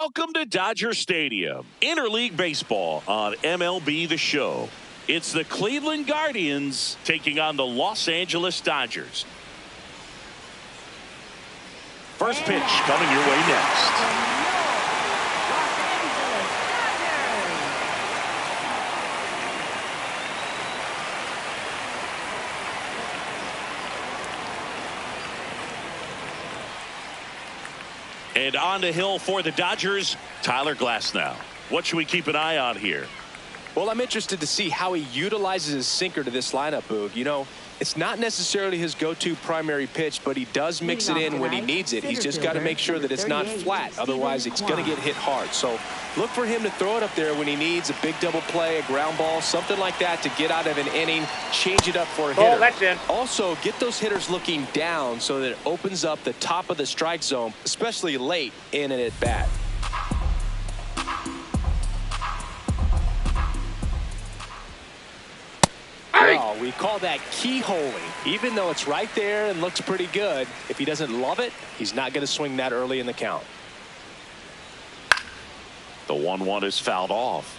Welcome to Dodger Stadium. Interleague baseball on MLB The Show. It's the Cleveland Guardians taking on the Los Angeles Dodgers. First pitch coming your way next. And on the hill for the Dodgers, Tyler Glasnow. What should we keep an eye on here? Well, I'm interested to see how he utilizes his sinker to this lineup, Boog. You know, it's not necessarily his go-to primary pitch, but he does mix it in when he needs it. He's just got to make sure that it's not flat. Otherwise, it's going to get hit hard. So look for him to throw it up there when he needs a big double play, a ground ball, something like that to get out of an inning, change it up for a hitter. Oh, that's in. Also, get those hitters looking down so that it opens up the top of the strike zone, especially late in an at-bat. Oh, we call that keyholing. Even though it's right there and looks pretty good, if he doesn't love it, he's not going to swing that early in the count. The 1-1 is fouled off.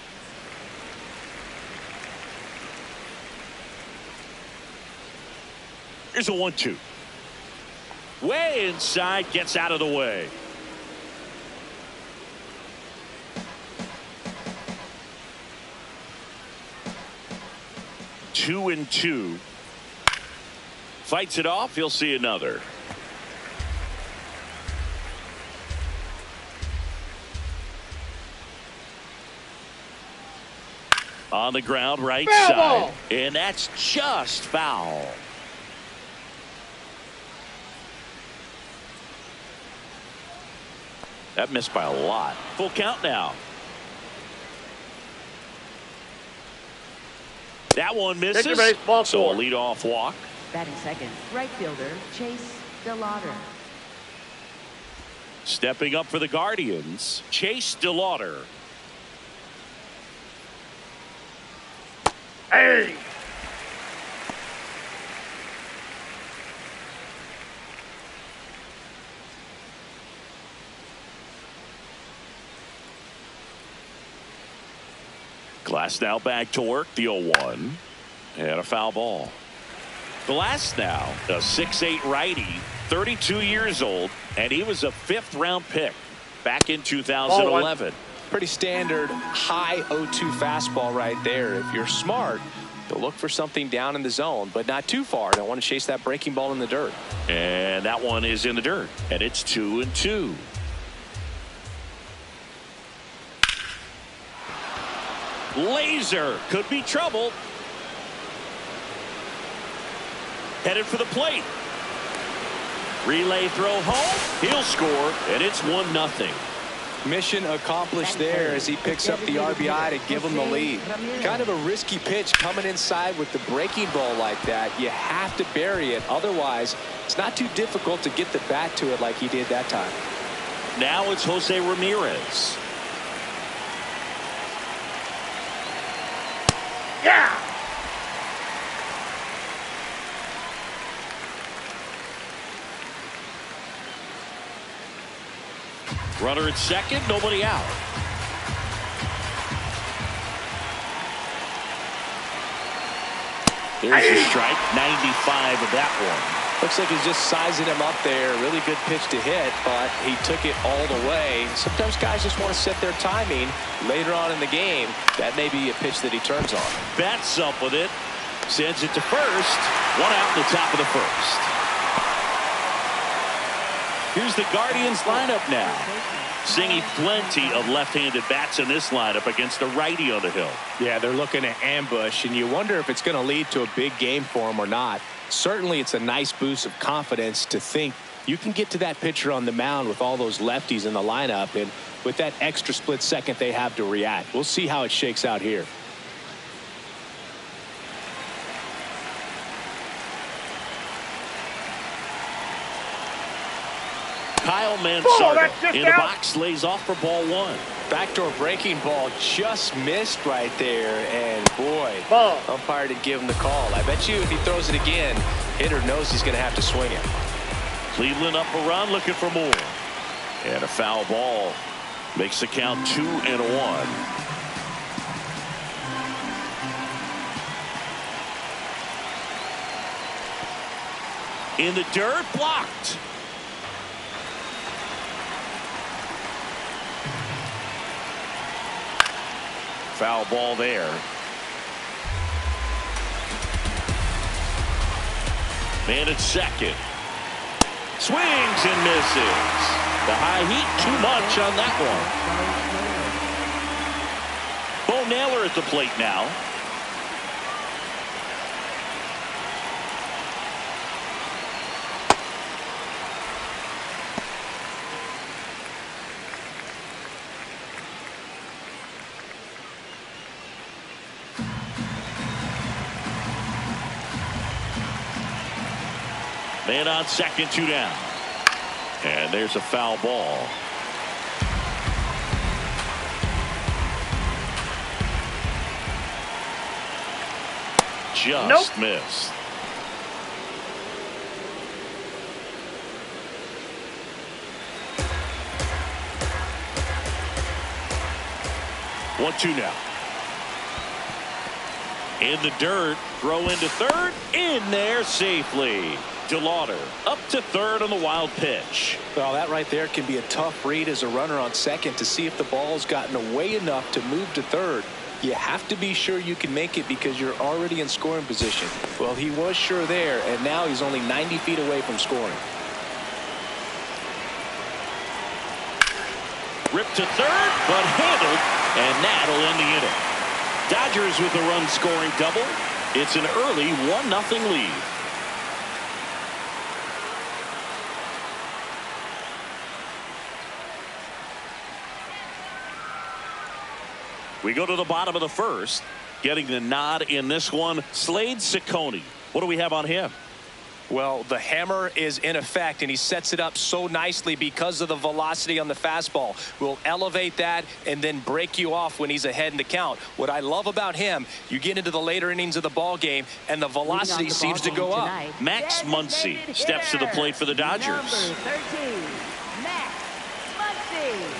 Here's a 1-2. Way inside, gets out of the way. Two and two. Fights it off. He'll see another. On the ground, right Foul side. ball. And that's just foul. That missed by a lot. Full count now. That one misses. Take your base, ball so a four. leadoff walk. Batting second, right fielder Chase DeLauder. Stepping up for the Guardians, Chase DeLauder. Hey! Glasnow back to work, the 0-1. And a foul ball. Glasnow, a 6'8" righty, 32 years old, and he was a 5th-round pick back in 2011. Pretty standard high 0-2 fastball right there. If you're smart, you'll look for something down in the zone, but not too far. Don't want to chase that breaking ball in the dirt. And that one is in the dirt, and it's 2-2. Laser could be trouble. Headed for the plate. Relay throw home. He'll score, and it's 1-0. Mission accomplished there as he picks up the RBI to give him the lead. Kind of a risky pitch coming inside with the breaking ball like that. You have to bury it. Otherwise, it's not too difficult to get the bat to it like he did that time. Now it's Jose Ramirez. Yeah! Runner at second, nobody out. There's a strike, 95 of that one. Looks like he's just sizing him up there. Really good pitch to hit, but he took it all the way. Sometimes guys just want to set their timing later on in the game. That may be a pitch that he turns on. Bats up with it. Sends it to first. One out in the top of the first. Here's the Guardians lineup now. Seeing plenty of left-handed bats in this lineup against the righty on the hill. Yeah, they're looking to ambush, and you wonder if it's going to lead to a big game for him or not. Certainly, it's a nice boost of confidence to think you can get to that pitcher on the mound with all those lefties in the lineup, and with that extra split second they have to react. We'll see how it shakes out here. Kyle Manzardo that's just in the out. box, lays off for ball 1. Backdoor breaking ball just missed right there, and boy, Ball. umpire didn't give him the call. I bet you if he throws it again, hitter knows he's going to have to swing it. Cleveland up a run, looking for more. And a foul ball. Makes the count 2-1. In the dirt, blocked. Foul ball there. Man at second. Swings and misses. The high heat, too much on that one. Bo Naylor at the plate now. Man on second, 2 down. And there's a foul ball. Just missed. One, 2 now. In the dirt, throw into third, in there safely. DeLauder up to third on the wild pitch. Well, that right there can be a tough read as a runner on second to see if the ball's gotten away enough to move to third. You have to be sure you can make it because you're already in scoring position. Well, he was sure there, and now he's only 90 feet away from scoring. Ripped to third, but handled, and that'll end the inning. Dodgers with a run-scoring double. It's an early 1-0 lead. We go to the bottom of the first. Getting the nod in this one, Slade Cecconi. What do we have on him? Well, the hammer is in effect, and he sets it up so nicely because of the velocity on the fastball. Will elevate that and then break you off when he's ahead in the count. What I love about him, you get into the later innings of the ball game, and the velocity seems to go up. Max Muncy steps to the plate for the Dodgers. Number 13, Max Muncy.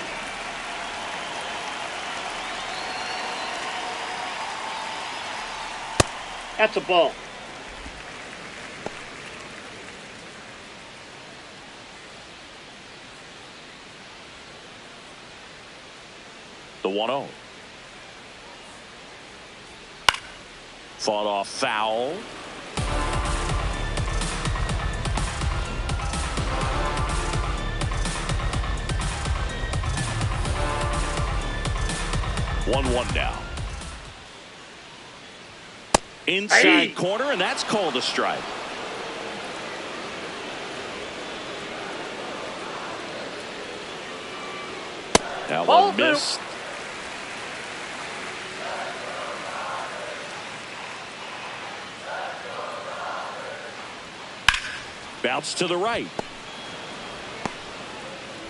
That's a ball. The 1-0. Fought off foul. One now. Inside corner, and that's called a strike. That one missed. Bounce to the right.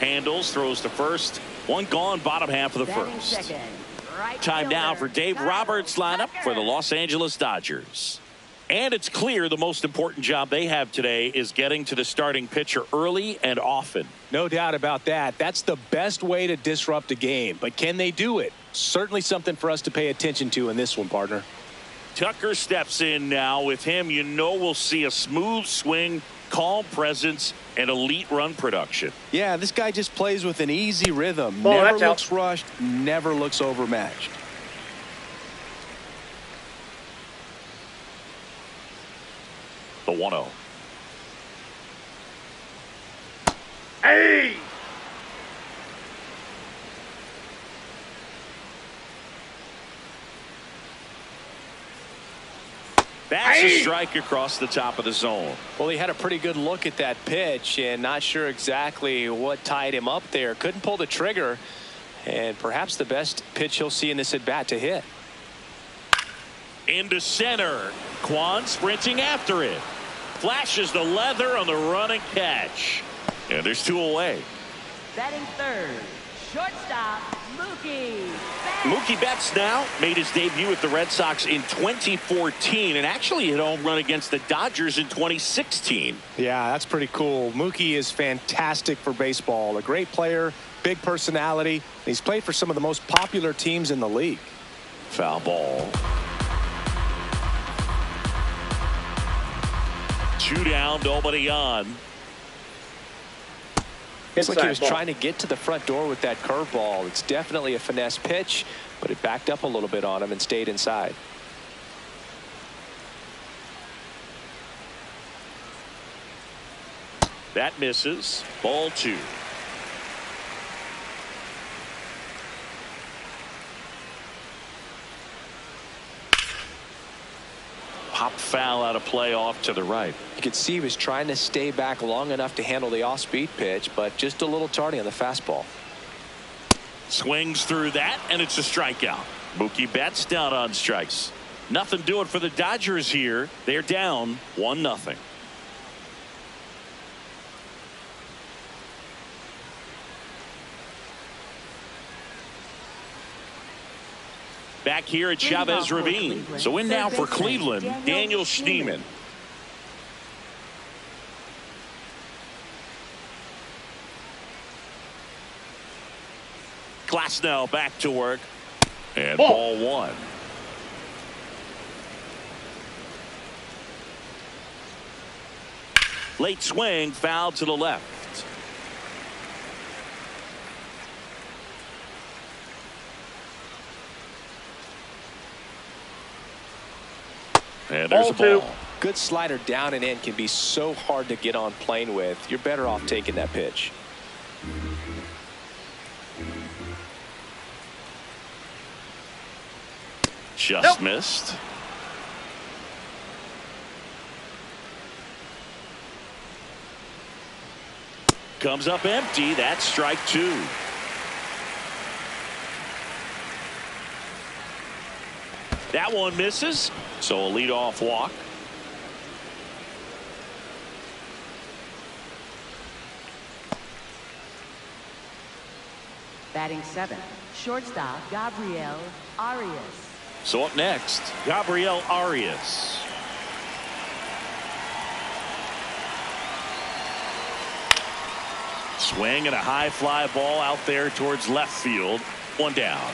Handles, throws to first. One gone, bottom half of the first. Time now for Dave Roberts' lineup for the Los Angeles Dodgers. And it's clear the most important job they have today is getting to the starting pitcher early and often. No doubt about that. That's the best way to disrupt a game. But can they do it? Certainly something for us to pay attention to in this one, partner. Tucker steps in now. With him, you know we'll see a smooth swing, calm presence, and elite run production. Yeah, this guy just plays with an easy rhythm. Ball, never that's looks out. rushed, never looks overmatched. The 1-0. Hey! That's a strike across the top of the zone. Well, he had a pretty good look at that pitch and not sure exactly what tied him up there. Couldn't pull the trigger, and perhaps the best pitch he'll see in this at-bat to hit. Into center. Kwan sprinting after it. Flashes the leather on the running catch. And there's 2 away. Batting third, shortstop, Mookie Betts. Mookie Betts now made his debut with the Red Sox in 2014 and actually hit a home run against the Dodgers in 2016. Yeah, that's pretty cool. Mookie is fantastic for baseball. A great player, big personality. He's played for some of the most popular teams in the league. Foul ball. 2 down, nobody on. Looks like he was trying to get to the front door with that curveball. It's definitely a finesse pitch, but it backed up a little bit on him and stayed inside. That misses. Ball 2. Pop foul out of play off to the right. You could see he was trying to stay back long enough to handle the off-speed pitch, but just a little tardy on the fastball. Swings through that, and it's a strikeout. Mookie Betts down on strikes. Nothing doing for the Dodgers here. They're down 1-0. Back here at Chavez Ravine. So in now for Cleveland, Daniel Schneemann. Glasnow back to work. And ball 1. Late swing, foul to the left. And there's a ball. Good slider down and in can be so hard to get on plane with. You're better off taking that pitch. Just missed. Comes up empty. That's strike 2. That one misses. So a leadoff walk. Batting 7, shortstop Gabriel Arias. So up next, Gabriel Arias. Swing and a high fly ball out there towards left field. 1 down.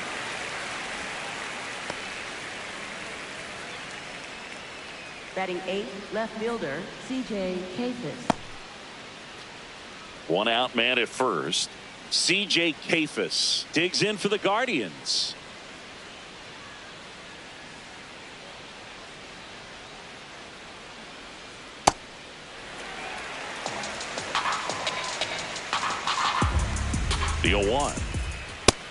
Batting 8, left fielder C.J. Kayfus. 1 out, man at first. C.J. Kayfus digs in for the Guardians. The 0-1.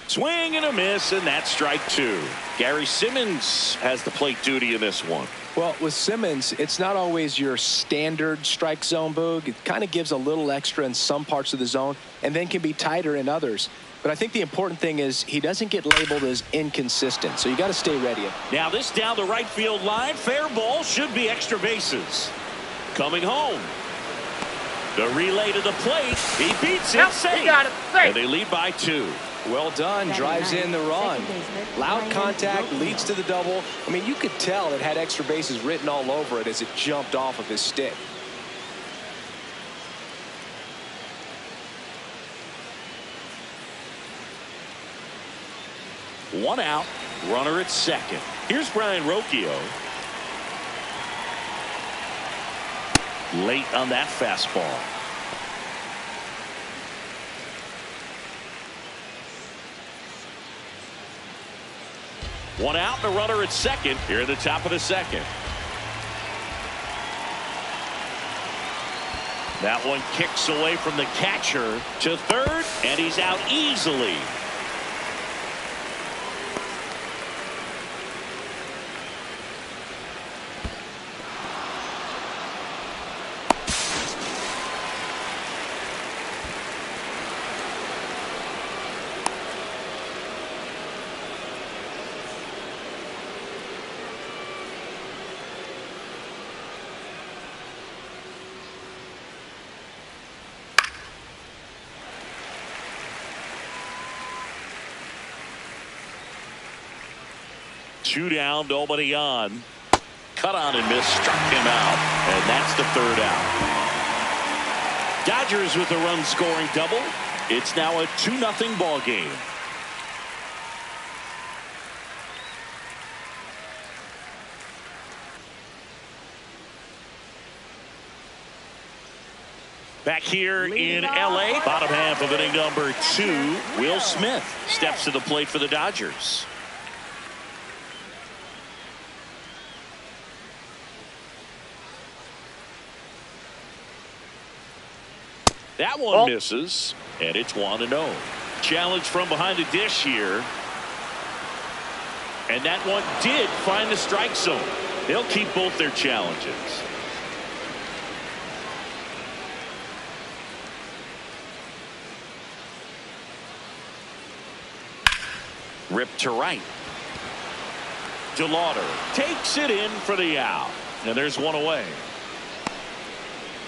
Swing and a miss, and that's strike 2. Gary Simmons has the plate duty in this one. Well, with Simmons, it's not always your standard strike zone, Boog. It kind of gives a little extra in some parts of the zone and then can be tighter in others. But I think the important thing is he doesn't get labeled as inconsistent, so you got to stay ready. Now this down the right field line. Fair ball, should be extra bases. Coming home. The relay to the plate. He beats it. Safe. He got it. Safe. And they lead by 2. Well done. Drives in the run. Loud contact, leads to the double. I mean, you could tell it had extra bases written all over it as it jumped off of his stick. One out. Runner at second. Here's Brian Rocchio. Late on that fastball. One out, the runner at second here at the top of the second. That one kicks away from the catcher to third, and he's out easily. Two down, nobody on. Cut on and miss, struck him out, and that's the 3rd out. Dodgers with a run-scoring double. It's now a 2-0 ball game. Back here in L.A., bottom half of inning number 2, Will Smith steps to the plate for the Dodgers. That one misses, and it's 1-0. Challenge from behind the dish here. And that one did find the strike zone. They'll keep both their challenges. Ripped to right. DeLauder takes it in for the out. And there's one away.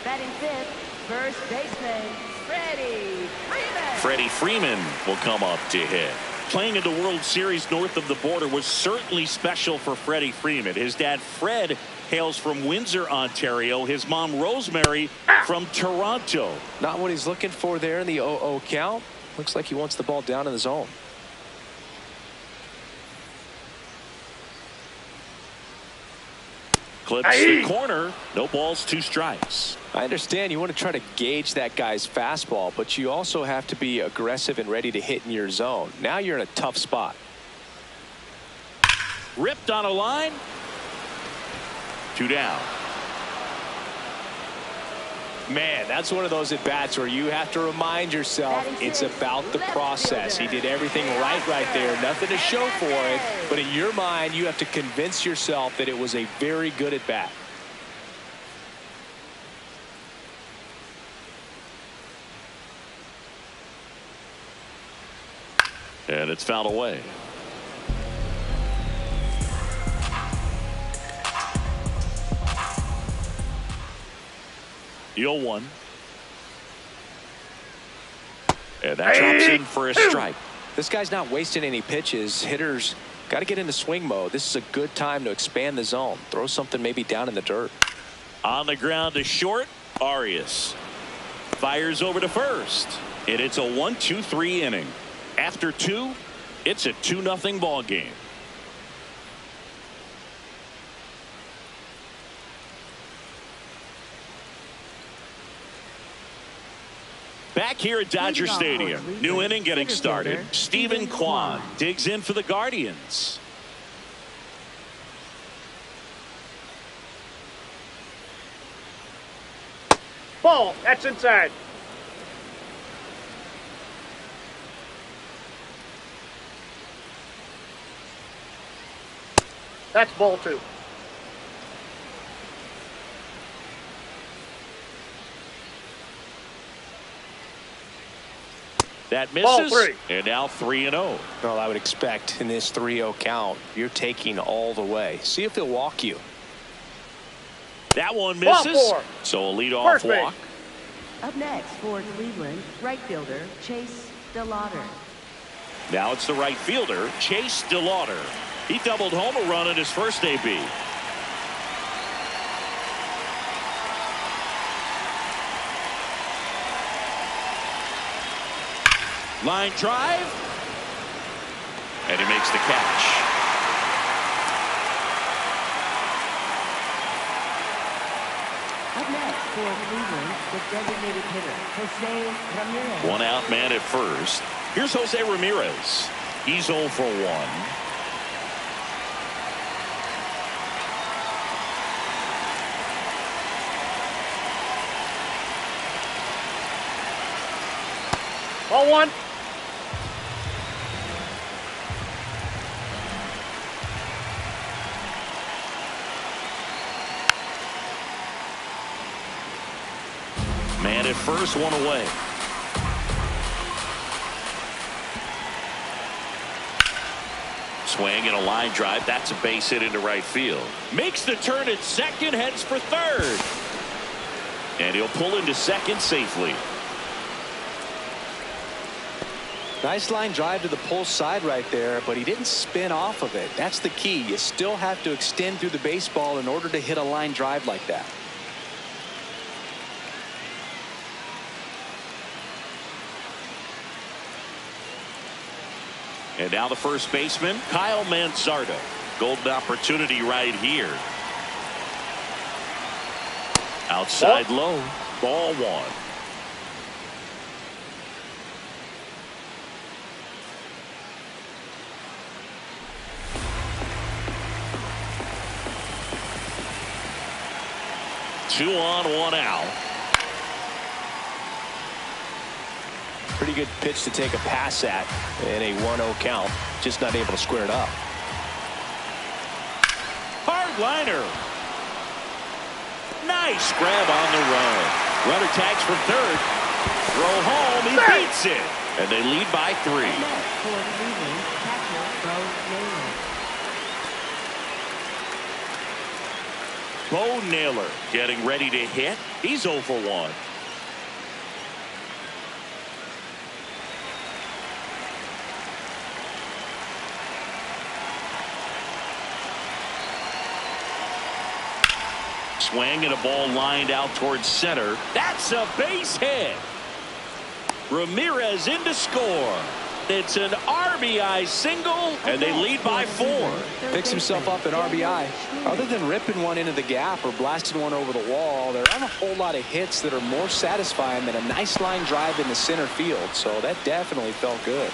Batting fifth, first baseman, Freddie Freeman. Freddie Freeman will come up to hit. Playing in the World Series north of the border was certainly special for Freddie Freeman. His dad, Fred, hails from Windsor, Ontario. His mom, Rosemary, from Toronto. Not what he's looking for there in the 0-0 count. Looks like he wants the ball down in the zone. Clips the corner. No balls, 2 strikes. I understand you want to try to gauge that guy's fastball, but you also have to be aggressive and ready to hit in your zone. Now you're in a tough spot. Ripped on a line. 2 down. Man, that's one of those at-bats where you have to remind yourself it's about the process. He did everything right there. Nothing to show for it. But in your mind, you have to convince yourself that it was a very good at-bat. And it's fouled away. The 0-1. And that drops in for a strike. This guy's not wasting any pitches. Hitters got to get into swing mode. This is a good time to expand the zone. Throw something maybe down in the dirt. On the ground to short. Arias fires over to first. And it's a 1-2-3 inning. After 2, it's a 2-0 ball game. Back here at Dodger Stadium, new inning getting started. Stephen Kwan digs in for the Guardians. Ball, that's inside. That's ball 2. That misses. Ball 3. And now 3-0. Well, I would expect in this 3-0 count, you're taking all the way. See if he'll walk you. That one misses. Ball 4. So a leadoff First base. walk. Up next for Cleveland, right fielder, Chase DeLauder. Now it's the right fielder, Chase DeLauder. He doubled home a run in his first AB. Line drive. And he makes the catch. Up next for Cleveland, the designated hitter, Jose Ramirez. 1 out man at first. Here's Jose Ramirez. He's 0 for 1. Ball 1. Man at first, 1 away. Swing and a line drive. That's a base hit into right field. Makes the turn at second, heads for third. And he'll pull into second safely. Nice line drive to the pull side right there, but he didn't spin off of it. That's the key. You still have to extend through the baseball in order to hit a line drive like that. And now the first baseman, Kyle Manzardo. Golden opportunity right here. Outside low. Ball one. Two on, one out. Pretty good pitch to take a pass at in a 1-0 count. Just not able to square it up. Hard liner. Nice grab on the run. Runner tags from third. Throw home. He beats it. And they lead by 3. Next for Cleveland, catcher Bo Naylor. Bo Naylor getting ready to hit. He's 0 for 1. Swing and a ball lined out towards center. That's a base hit. Ramirez in to score. It's an RBI single, and they lead by 4. Picks himself up an RBI. Other than ripping one into the gap or blasting one over the wall, there aren't a whole lot of hits that are more satisfying than a nice line drive in the center field. So that definitely felt good.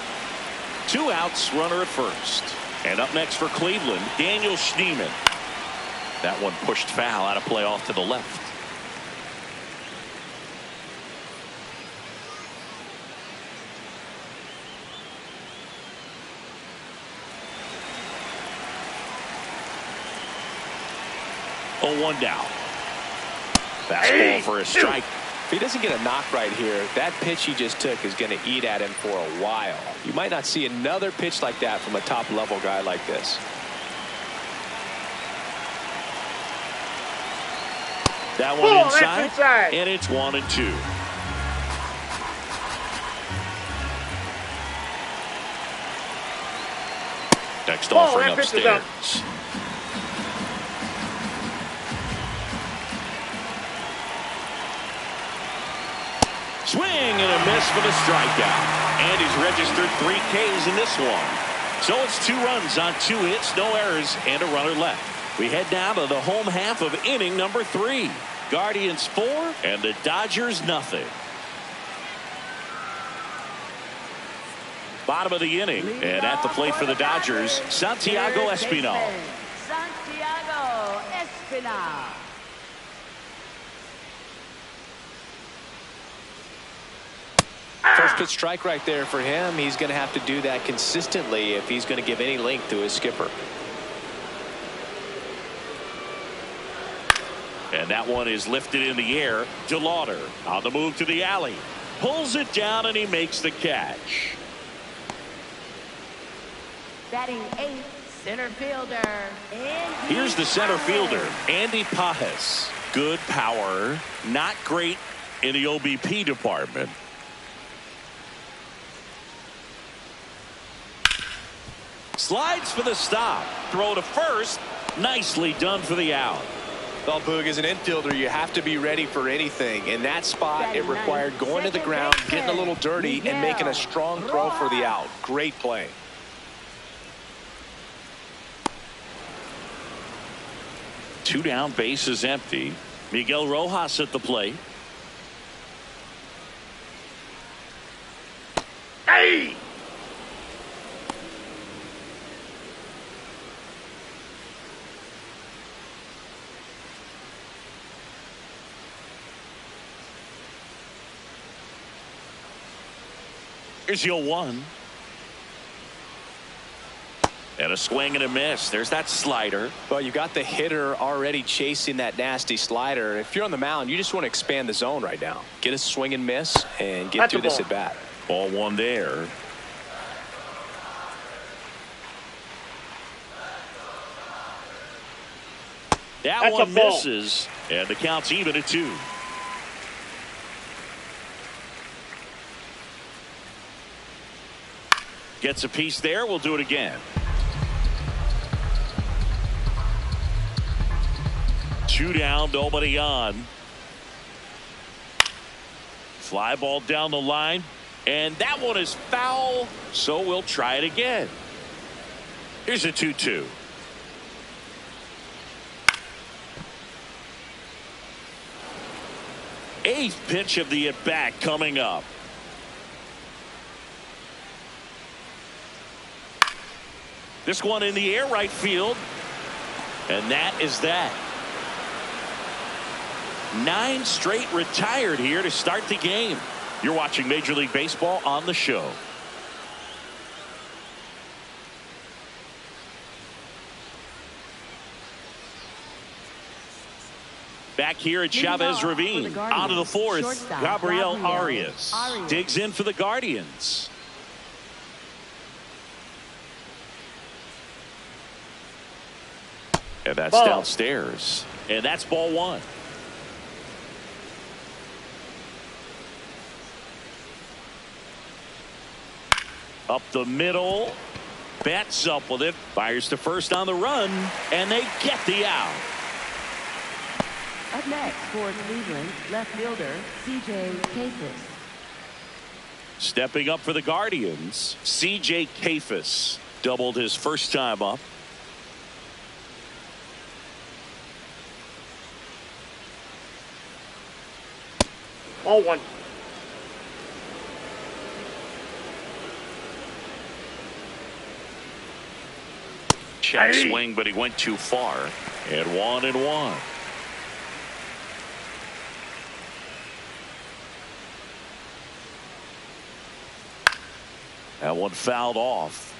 2 outs, runner at first. And up next for Cleveland, Daniel Schneemann. That one pushed foul out of play off to the left. Oh, 1 down. Fastball for a strike. If he doesn't get a knock right here, that pitch he just took is going to eat at him for a while. You might not see another pitch like that from a top level guy like this. That one inside, and it's 1 and 2. Next offering upstairs. Swing and a miss for the strikeout. And he's registered 3 Ks in this one. So it's 2 runs on 2 hits, no errors, and a runner left. We head down to the home half of inning number 3. Guardians 4 and the Dodgers nothing. Bottom of the inning, and at the plate for the Dodgers, Santiago Espinal. Santiago Espinal. First pitch strike right there for him. He's going to have to do that consistently if he's going to give any length to his skipper. And that one is lifted in the air. DeLauder on the move to the alley. Pulls it down and he makes the catch. Batting 8th, center fielder. Here's the center fielder, Andy Pajes. Good power, not great in the OBP department. Slides for the stop. Throw to first. Nicely done for the out. Well, Boog, as an infielder, you have to be ready for anything. In that spot, it required going to the ground, getting a little dirty, and making a strong throw for the out. Great play. Two down, base is empty. Miguel Rojas at the plate. Hey! Here's your 1. And a swing and a miss. There's that slider. Well, you got the hitter already chasing that nasty slider. If you're on the mound, you just want to expand the zone right now. Get a swing and miss and get through this at bat. Ball 1 there. That one misses, and the count's even at 2. Gets a piece there. We'll do it again. 2 down, nobody on. Fly ball down the line. And that one is foul, so we'll try it again. Here's a 2-2. Eighth pitch of the at-bat coming up. This one in the air right field. And that is that. 9 straight retired here to start the game. You're watching Major League Baseball on the show. Back here at Chavez Ravine. Out of the fourth, Gabriel Arias digs in for the Guardians. And that's downstairs. And that's ball 1. Up the middle. Betts up with it. Fires to first on the run. And they get the out. Up next for Cleveland, left fielder C.J. Kayfus. Stepping up for the Guardians, C.J. Kayfus doubled his first time up. Ball 1. Check swing, but he went too far. And 1-1. That one fouled off.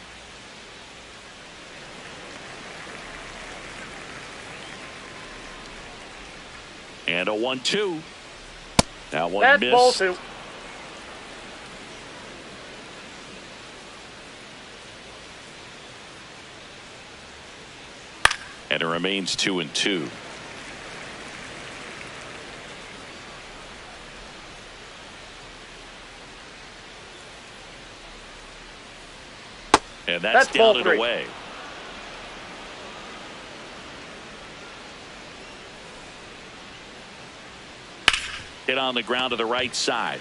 And a 1-2. That one That's missed. ball 2. And it remains 2-2. And that's down and away. Hit on the ground to the right side.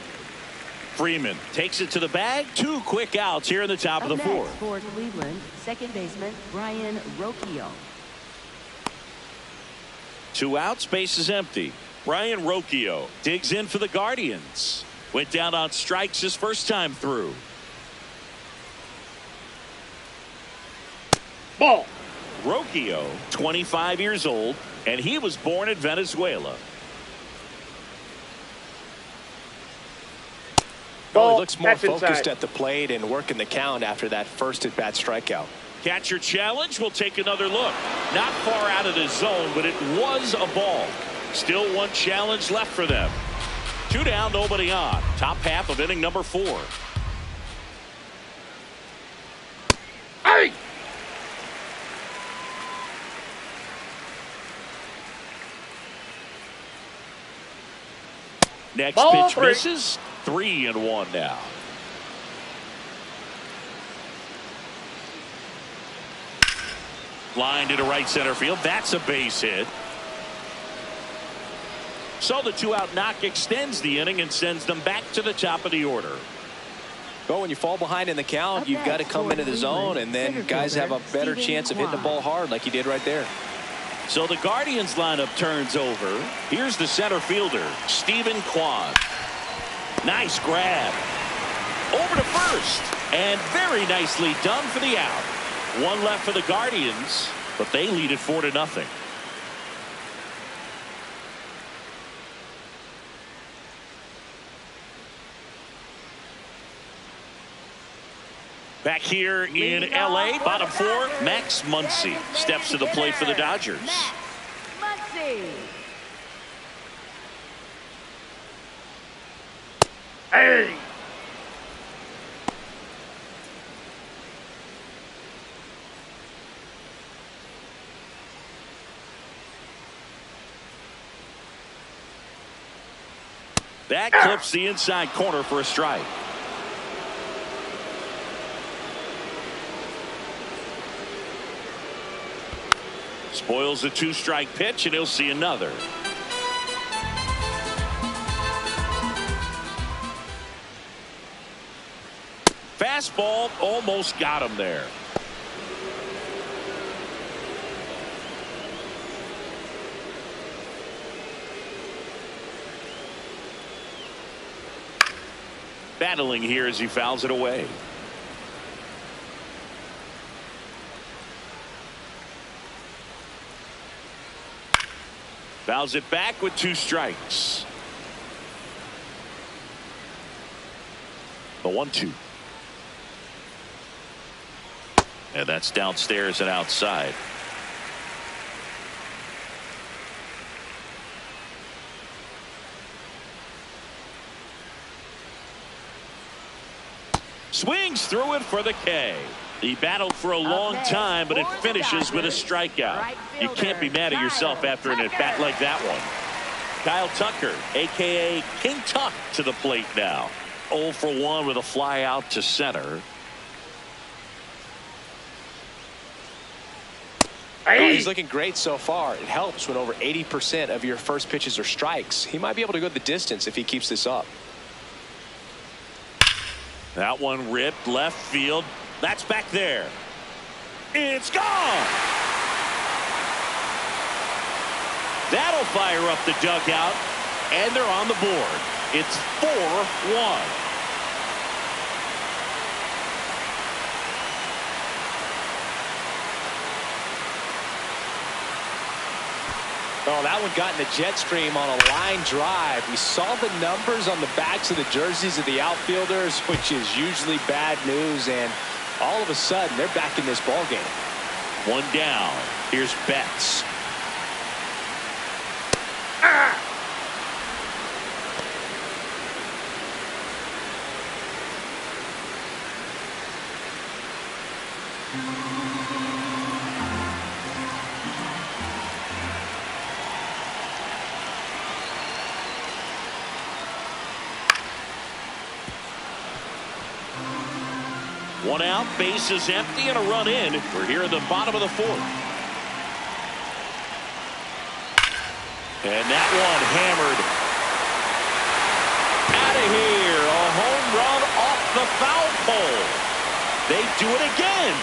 Freeman takes it to the bag. 2 quick outs here in the top of the fourth. For Cleveland, second baseman Brian Rocchio. 2 outs, base is empty. Brian Rocchio digs in for the Guardians. Went down on strikes his first time through. Ball. Rocchio, 25 years old, and he was born in Venezuela. He looks more focused at the plate and working the count after that first at-bat strikeout. Catcher challenge. We'll take another look. Not far out of the zone, but it was a ball. Still 1 challenge left for them. 2 down, nobody on. Top half of inning number 4. Hey! Next Ball pitch 3. misses. 3-1 now. Line to right center field. That's a base hit. So the 2-out knock extends the inning and sends them back to the top of the order. But when you fall behind in the count, you've got to come into the zone, and then guys have a better chance of hitting the ball hard like you did right there. So the Guardians lineup turns over. Here's the center fielder, Stephen Kwan. Nice grab. Over to first. And very nicely done for the out. 1 left for the Guardians, but they lead it 4-0. Back here in L.A., bottom 4, Max Muncy steps to the plate for the Dodgers. Muncy. Hey! That clips the inside corner for a strike. Spoils the 2-strike pitch, and he'll see another. fastball almost got him there. Battling here as he fouls it away. Fouls it back with 2 strikes. The 1-2. And that's downstairs and outside. Swings through it for the K. He battled for a long time, but it finishes with a strikeout. You can't be mad at yourself after an at-bat like that one. Kyle Tucker, a.k.a. King Tuck, to the plate now. 0 for 1 with a fly out to center. Oh, he's looking great so far. It helps when over 80% of your first pitches are strikes. He might be able to go the distance if he keeps this up. That one ripped left field. That's back there. It's gone. That'll fire up the dugout, and they're on the board. It's 4-1. Oh, that one got in the jet stream on a line drive. We saw the numbers on the backs of the jerseys of the outfielders, which is usually bad news, and all of a sudden they're back in this ball game. 1 down. Here's Betts. One out, bases empty, and a run in. We're here at the bottom of the 4th. And that one hammered out of here. A home run off the foul pole. They do it again.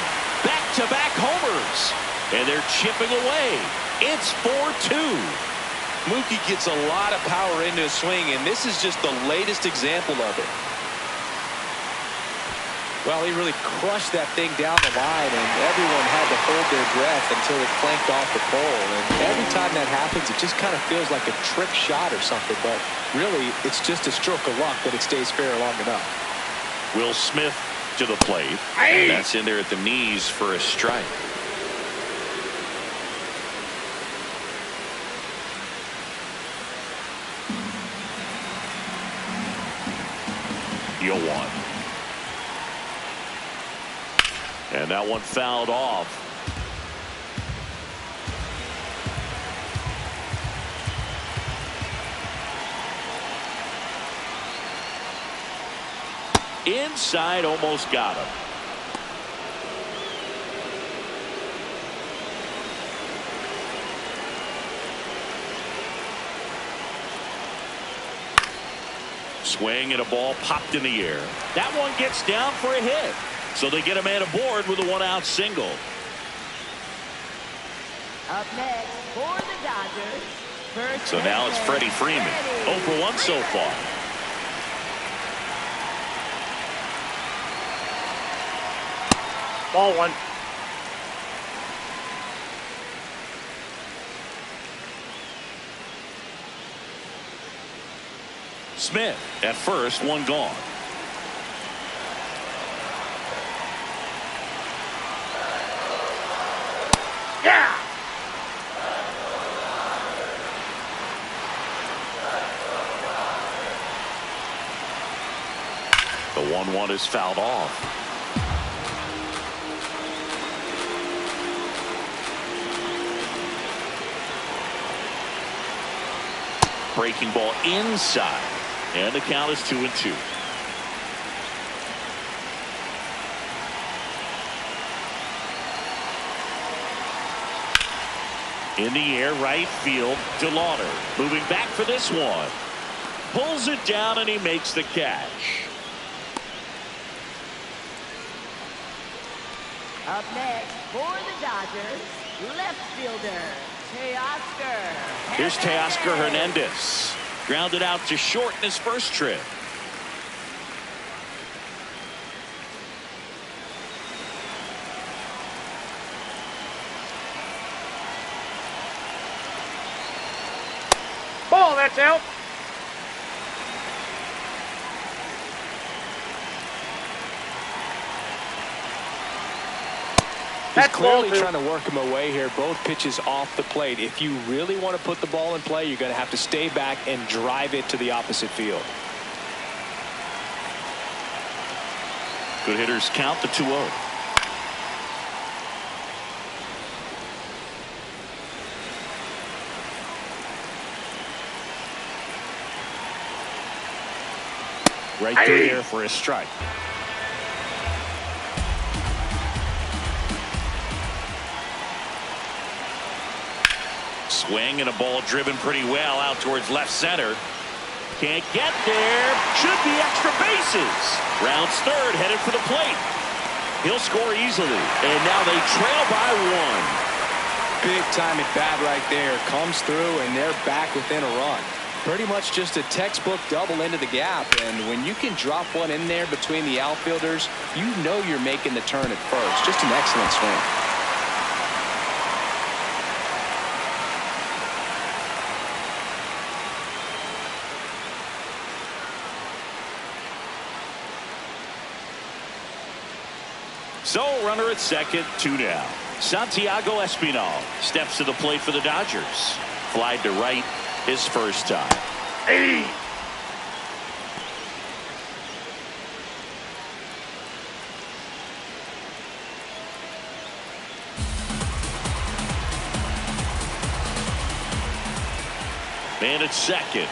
Back-to-back homers. And they're chipping away. It's 4-2. Mookie gets a lot of power into his swing, and this is just the latest example of it. Well, he really crushed that thing down the line, and everyone had to hold their breath until it clanked off the pole. And every time that happens, it just kind of feels like a trick shot or something. But really, it's just a stroke of luck that it stays fair long enough. Will Smith to the plate. And that's in there at the knees for a strike. The 0-1. And that one fouled off. Inside, almost got him. Swing and a ball popped in the air. That one gets down for a hit. So they get a man aboard with a 1-out single. Up next for the Dodgers. First So now it's Freddie Freeman. 0 for 1 so far. Ball 1. Smith at first, 1 gone. Yeah! The 1-1 is fouled off. Breaking ball inside, and the count is 2-2. In the air, right field, DeLauder moving back for this one. Pulls it down, and he makes the catch. Up next for the Dodgers, left fielder, Teoscar. Here's Teoscar Hernandez. Grounded out to short in his first trip. Ball, that's out. He's That's clearly ball two. trying to work him away here. Both pitches off the plate. If you really want to put the ball in play, you're going to have to stay back and drive it to the opposite field. Good hitters count the 2-0. Right through there for a strike. Swing and a ball driven pretty well out towards left center. Can't get there. Should be extra bases. Rounds third, headed for the plate. He'll score easily. And now they trail by 1. Big time at bat right there. Comes through and they're back within a run. Pretty much just a textbook double into the gap. And when you can drop one in there between the outfielders, you know you're making the turn at first. Just an excellent swing. So runner at second, 2 down. Santiago Espinal steps to the plate for the Dodgers. Flied to right his first time. Hey. Man at second.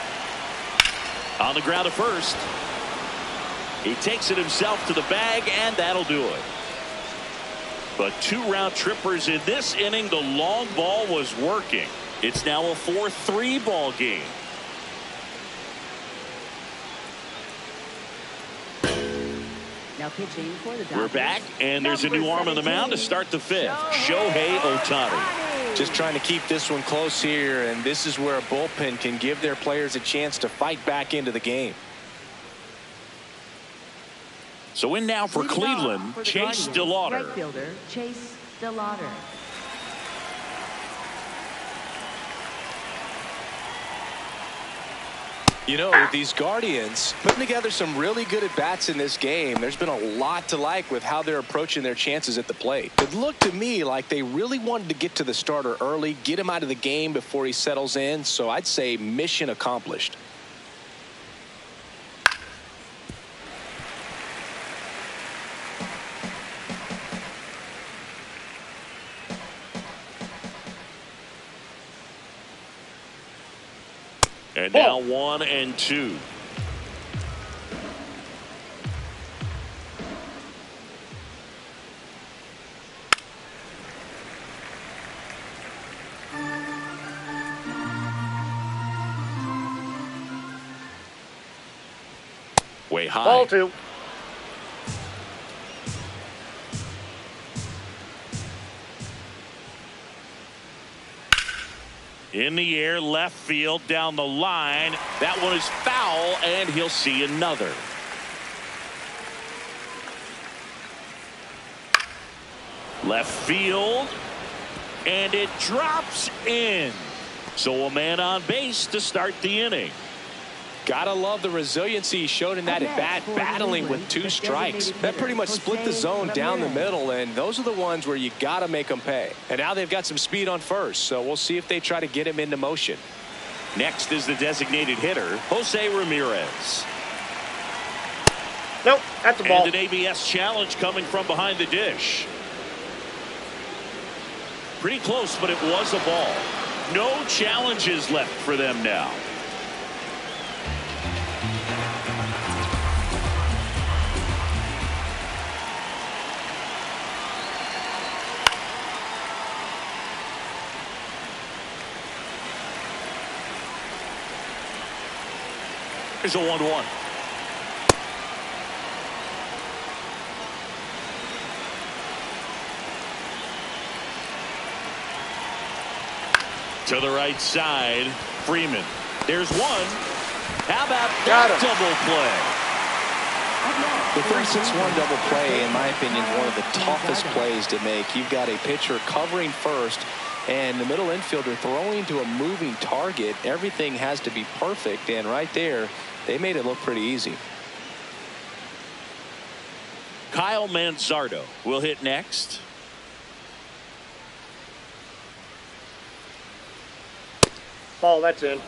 On the ground at first. He takes it himself to the bag, and that'll do it. But 2 round trippers in this inning. The long ball was working. It's now a 4-3 ball game. Now pitching for the Dodgers. We're back, and there's a new arm on the mound to start the 5th. Shohei Ohtani. Just trying to keep this one close here, and this is where a bullpen can give their players a chance to fight back into the game. So in now for Cleveland, Chase DeLauter. Right fielder, Chase DeLauter. You know, these Guardians putting together some really good at-bats in this game. There's been a lot to like with how they're approaching their chances at the plate. It looked to me like they really wanted to get to the starter early, get him out of the game before he settles in. So I'd say mission accomplished. And now 1-2. Way high. Ball 2. In the air, left field, down the line. That one is foul, and he'll see another. Left field, and it drops in. So a man on base to start the inning. Gotta love the resiliency he showed in that at-bat, battling with 2 strikes. That pretty much split the zone down the middle, and those are the ones where you gotta make them pay. And now they've got some speed on first, so we'll see if they try to get him into motion. Next is the designated hitter, Jose Ramirez. Nope, that's a ball. And an ABS challenge coming from behind the dish. Pretty close, but it was a ball. No challenges left for them now. Here's a 1-1. To the right side, Freeman. There's one. How about Got that him. double play? The 3-6-1 double play, in my opinion, one of the toughest plays to make. You've got a pitcher covering first and the middle infielder throwing to a moving target. Everything has to be perfect, and right there, they made it look pretty easy. Kyle Manzardo will hit next. Ball, that's in.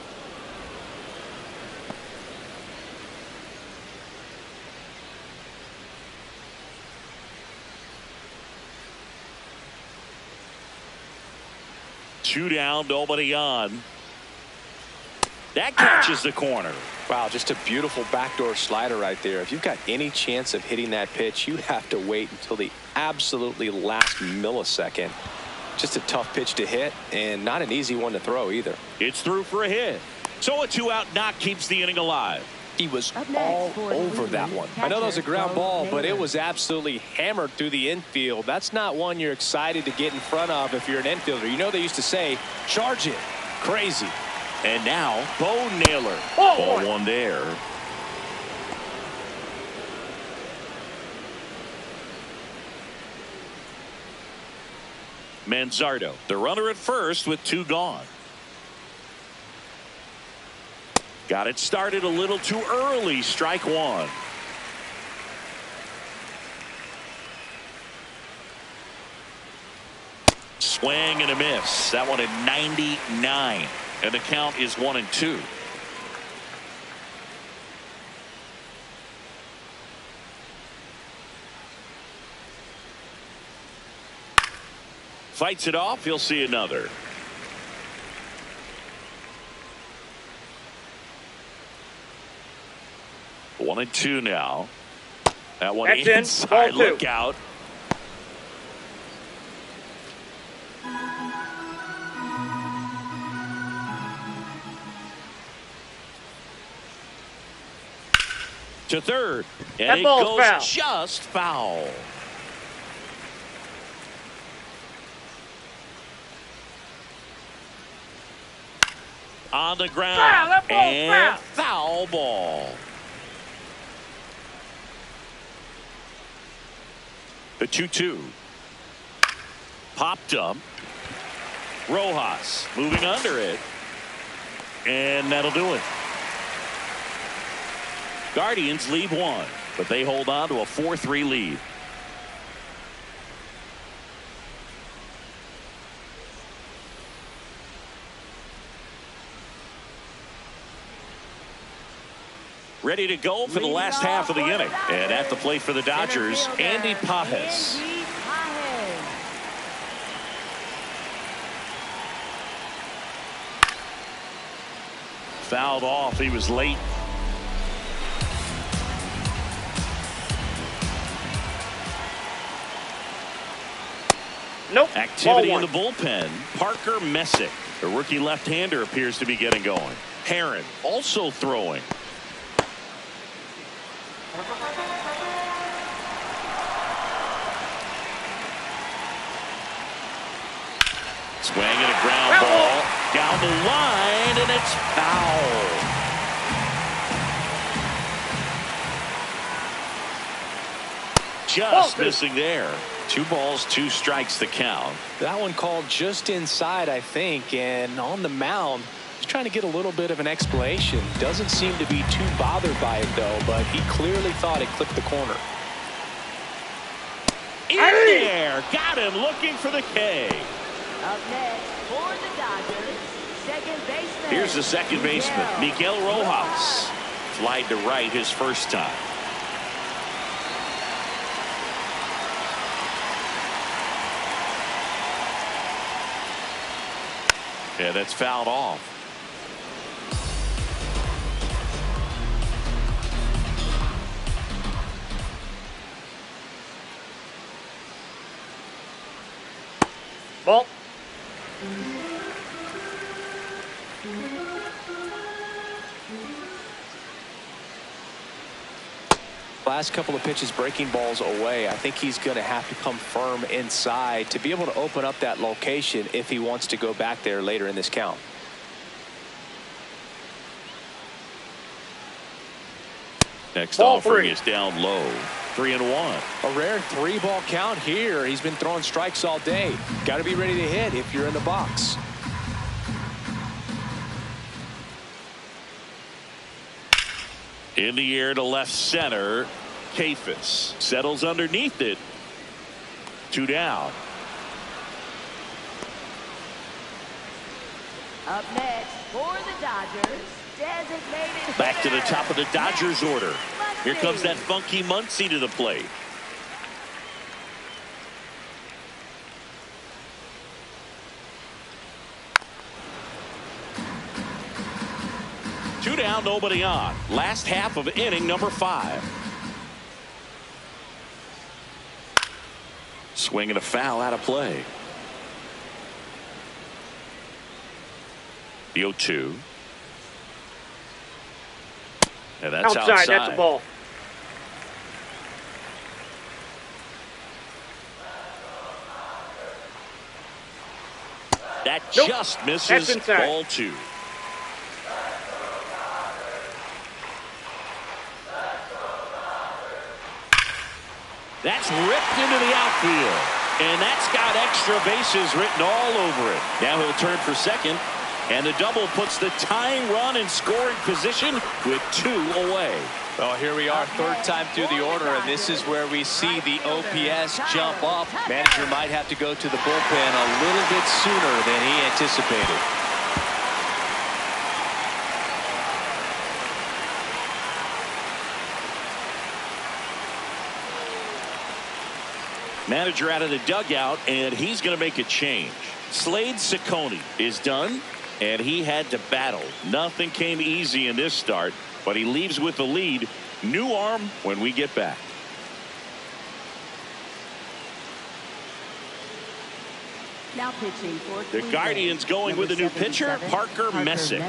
Two down, nobody on. That catches the corner. Wow, just a beautiful backdoor slider right there. If you've got any chance of hitting that pitch, you have to wait until the absolutely last millisecond. Just a tough pitch to hit, and not an easy one to throw either. It's through for a hit. So a 2-out knock keeps the inning alive. He was Up next all for over that Cleveland, one. I know that was a ground catcher, ball, Bo but it Naylor. was absolutely hammered through the infield. That's not one you're excited to get in front of if you're an infielder. You know they used to say, charge it. Crazy. And now, Bo Naylor. Ball Ball one. one there. Manzardo, the runner at first with two gone. Got it started a little too early. Strike one. Swing and a miss. That one at 99. And the count is 1-2. Fights it off. He'll see another. 1-2 now. That one That's in. inside. Ball two. Look out. To third. And That it ball's goes foul. just foul. On the ground. Foul, that ball's and foul. foul ball. The 2-2. Popped up. Rojas moving under it. And that'll do it. Guardians leave one, but they hold on to a 4-3 lead. Ready to go for the last half of the inning. And at the plate for the Dodgers, Andy Pages. Andy Pages. Fouled off. He was late. Nope. Activity Ball in the one. bullpen. Parker Messick, the rookie left-hander, appears to be getting going. Herron also throwing. Swing and a ground ball down the line, and it's foul. Just missing there. 2 balls, 2 strikes the count. That one called just inside, I think, and on the mound, he's trying to get a little bit of an explanation. Doesn't seem to be too bothered by it, though, but he clearly thought it clipped the corner. In there. Got him looking for the K. Up next for the Dodgers, second baseman. Here's the second baseman, Miguel Rojas. Flied to right his first time. Yeah, that's fouled off. Ball. Last couple of pitches breaking balls away. I think he's going to have to come firm inside to be able to open up that location if he wants to go back there later in this count. Next Ball offering three. is down low. 3-1. A rare 3-ball count here. He's been throwing strikes all day. Got to be ready to hit if you're in the box. In the air to left center. Kafis settles underneath it. 2 down. Up next for the Dodgers, designated Back to the hitter, top of the Dodgers Max order. Here comes that Muncy. funky Muncy to the plate. Two down, nobody on. Last half of inning number 5. Swing and a foul out of play. The 0-2. And that's outside. That's a ball. That Nope. just misses. That's inside. Ball 2. That's ripped into the outfield. And that's got extra bases written all over it. Now he'll turn for second. And the double puts the tying run in scoring position with 2 away. Well, here we are, third time through the order, and this is where we see the OPS jump up. Manager might have to go to the bullpen a little bit sooner than he anticipated. Manager out of the dugout, and he's going to make a change. Slade Ciccone is done, and he had to battle. Nothing came easy in this start, but he leaves with the lead. New arm when we get back. Now pitching for The Cleveland, Guardians going with a new pitcher, 77, Parker Messick.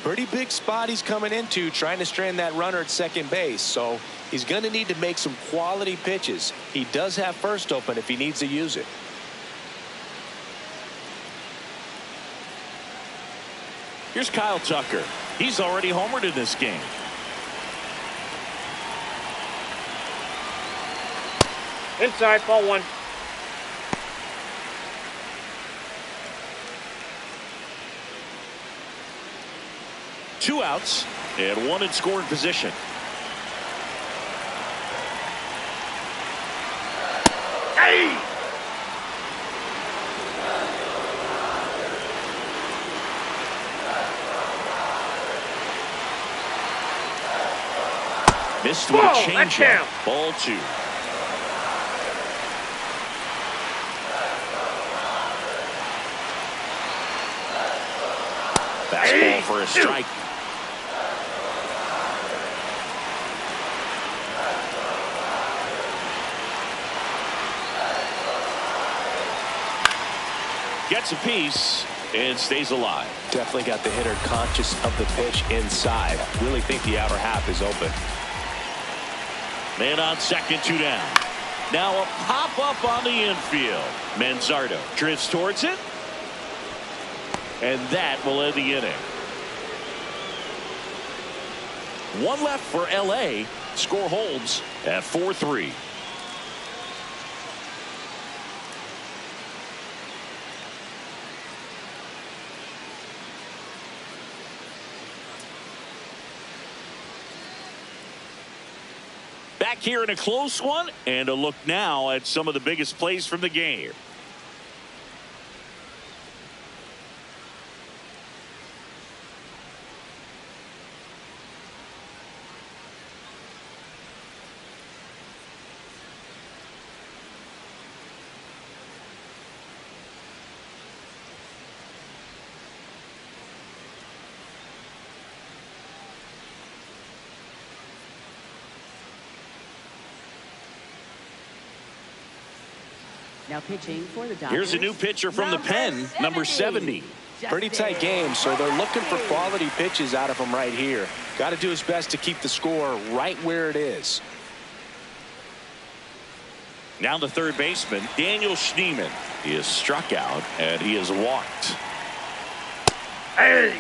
Pretty big spot he's coming into, trying to strand that runner at second base. So he's going to need to make some quality pitches. He does have first open if he needs to use it. Here's Kyle Tucker. He's already homered in this game. Inside, ball 1. Two outs and 1 in scoring position. Hey! Missed with a Ball, that's changeup. down. Ball 2. Fastball for a strike. Gets a piece and stays alive. Definitely got the hitter conscious of the pitch inside. Really think the outer half is open. Man on second, 2 down. Now a pop up on the infield. Manzardo drifts towards it. And that will end the inning. 1 left for LA. Score holds at 4-3. Back here in a close one, and a look now at some of the biggest plays from the game. Now pitching for the Dodgers. Here's a new pitcher from the pen, number 70. Pretty tight game, so they're looking for quality pitches out of him right here. Got to do his best to keep the score right where it is. Now the third baseman, Daniel Schneemann. He is struck out and he is walked. Hey!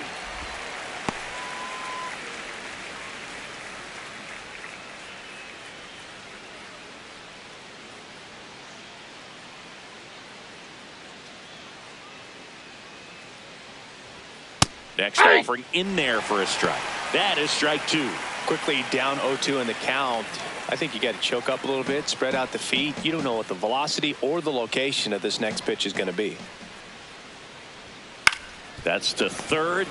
Next offering in there for a strike. That is strike two. Quickly down 0-2 in the count. I think you got to choke up a little bit, spread out the feet. You don't know what the velocity or the location of this next pitch is going to be. That's to third.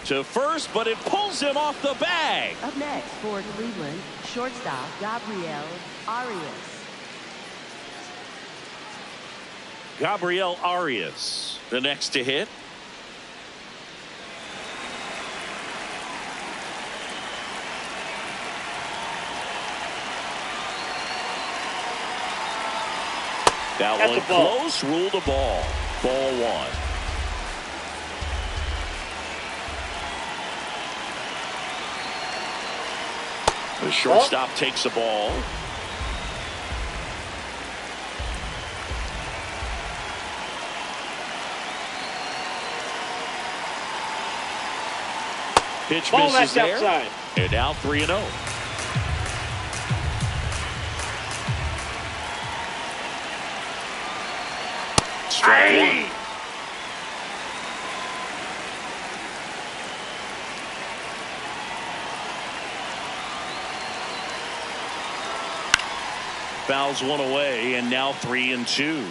To first, but it pulls him off the bag. Up next for Cleveland, shortstop Gabriel Arias. Gabriel Arias, the next to hit. That That's one a ball. close, ruled a ball. Ball one. The shortstop takes a ball. Pitch Ball misses that's there. outside. And now 3-0. Strike one. Fouls one away, and now 3-2.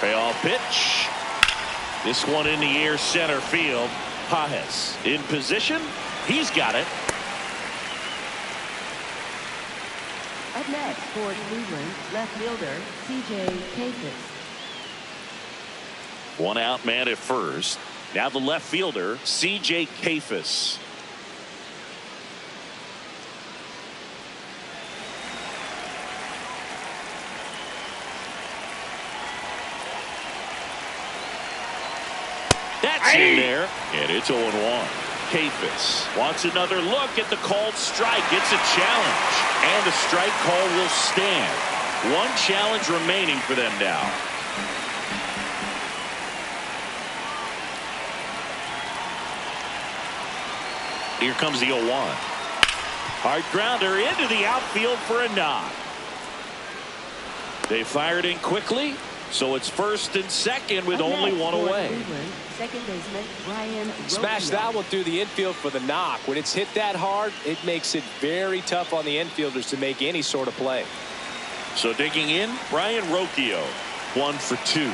Payoff pitch. This one in the air, center field. Pages in position. He's got it. Up next for Cleveland, left fielder C.J. Kayfus. One out man at first. Now the left fielder, C.J. Kayfus. That's in there, and it's 0-1. Kayfus wants another look at the called strike. It's a challenge, and the strike call will stand. One challenge remaining for them now. Here comes the 0-1. Hard grounder into the outfield for a knock. They fired in quickly, so it's first and second with only one away. Cleveland, second baseman Ryan Smash Rocchio. that one through the infield for the knock. When it's hit that hard, it makes it very tough on the infielders to make any sort of play. So digging in, Ryan Rocchio, 1 for 2.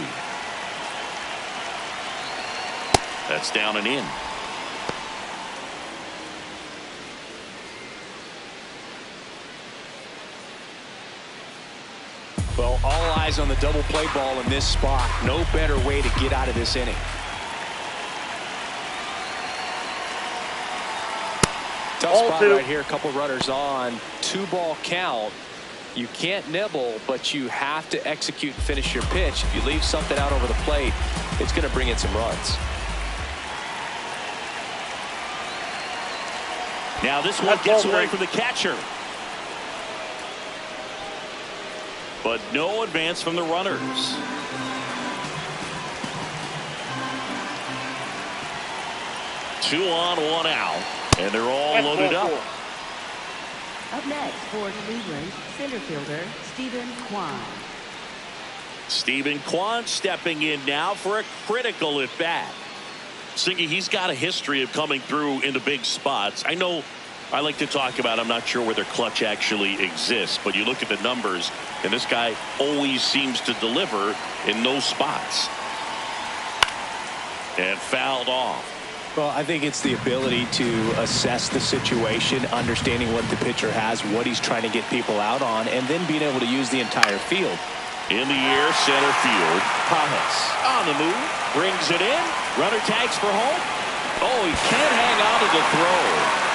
That's down and in. Well, all eyes on the double play ball in this spot. No better way to get out of this inning. Tough Ball spot two. right here. A couple runners on. 2-ball count. You can't nibble, but you have to execute and finish your pitch. If you leave something out over the plate, it's going to bring in some runs. Now this one gets away from the catcher. But no advance from the runners. Two on, one out, and they're all loaded up. Up next for Cleveland, center fielder Stephen Kwan. Stephen Kwan stepping in now for a critical at bat. Singy, he's got a history of coming through into big spots. I know I like to talk about, I'm not sure whether clutch actually exists, but you look at the numbers, and this guy always seems to deliver in those spots. And fouled off. Well, I think it's the ability to assess the situation, understanding what the pitcher has, what he's trying to get people out on, and then being able to use the entire field. In the air, center field. Pages on the move, brings it in. Runner tags for home. Oh, he can't hang on to the throw.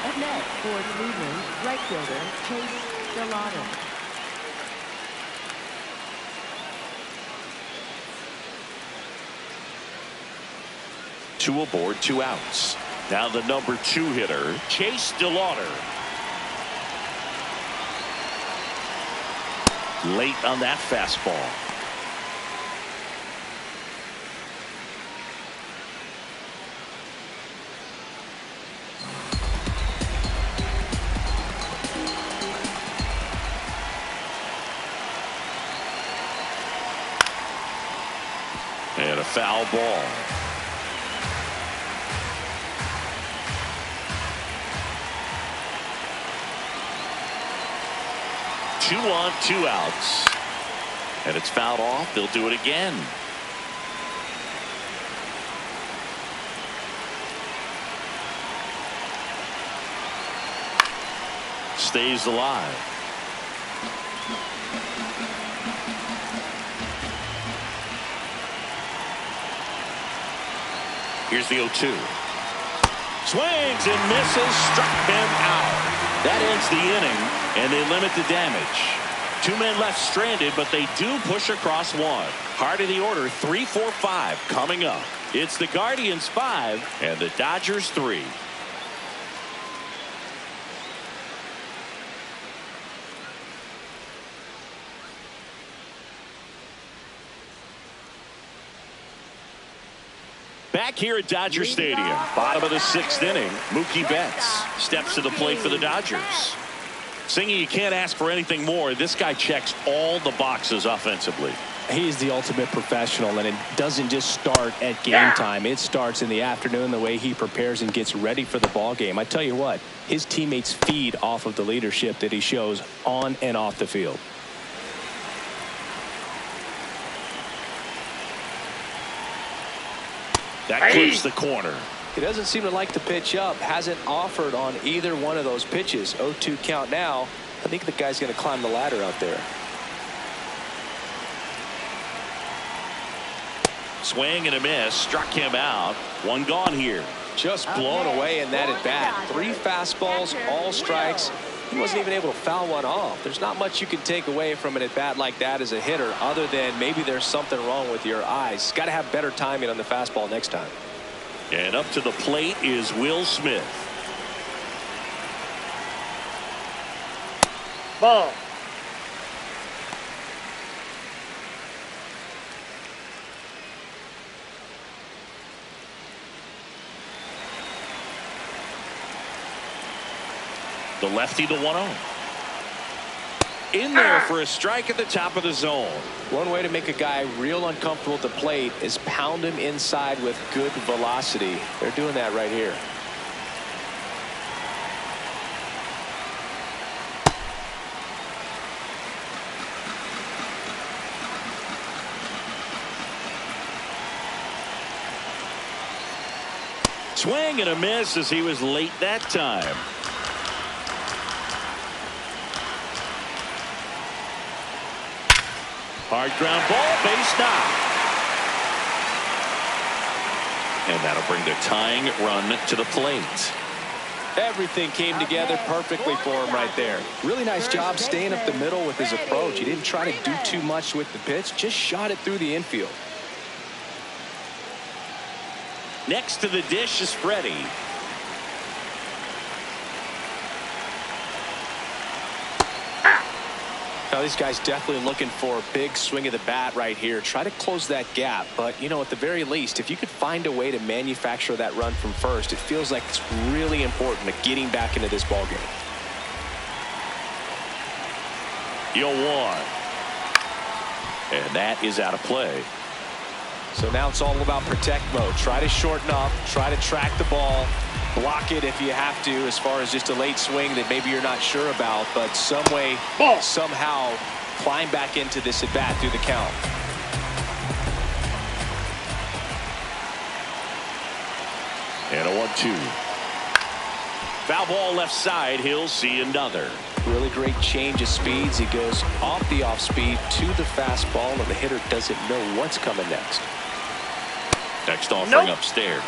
Up next for Cleveland, right fielder Chase Delauder. Two aboard, 2 outs. Now the number 2 hitter, Chase DeLauter. Late on that fastball. And a foul ball. Two on, 2 outs. And it's fouled off. They'll do it again. Stays alive. Here's the 0-2. Swings and misses. Struck him out. That ends the inning, and they limit the damage. 2 men left stranded, but they do push across 1. Heart of the order, 3, 4, 5 coming up. It's the Guardians 5 and the Dodgers 3. Back here at Dodger Stadium, bottom of the 6th inning, Mookie Betts steps to the plate for the Dodgers. Singy, you can't ask for anything more. This guy checks all the boxes offensively. He's the ultimate professional, and it doesn't just start at game time. It starts in the afternoon, the way he prepares and gets ready for the ball game. I tell you what, his teammates feed off of the leadership that he shows on and off the field. That clips the corner. He doesn't seem to like the pitch up. Hasn't offered on either one of those pitches. 0-2 count now. I think the guy's going to climb the ladder out there. Swing and a miss. Struck him out. 1 gone here. Just blown away in that at bat. 3 fastballs, all strikes. He wasn't even able to foul one off. There's not much you can take away from an at bat like that as a hitter, other than maybe there's something wrong with your eyes. Got to have better timing on the fastball next time. And up to the plate is Will Smith. Ball. The lefty, the 1-0. In there for a strike at the top of the zone. One way to make a guy real uncomfortable at the plate is pound him inside with good velocity. They're doing that right here. Swing and a miss as he was late that time. Hard ground ball, base knock. And that'll bring the tying run to the plate. Everything came together perfectly for him right there. Really nice job staying up the middle with his approach. He didn't try to do too much with the pitch, just shot it through the infield. Next to the dish is Freddie. Now these guys definitely looking for a big swing of the bat right here. Try to close that gap, but you know, at the very least, if you could find a way to manufacture that run from first, it feels like it's really important to getting back into this ball game. 0-1. And that is out of play. So now it's all about protect mode. Try to shorten up, try to track the ball, block it if you have to, as far as just a late swing that maybe you're not sure about, but some way, somehow climb back into this at bat through the count. And a 1-2. Foul ball left side. He'll see another. Really great change of speeds. He goes off the off speed to the fastball, and the hitter doesn't know what's coming next. Next offering upstairs.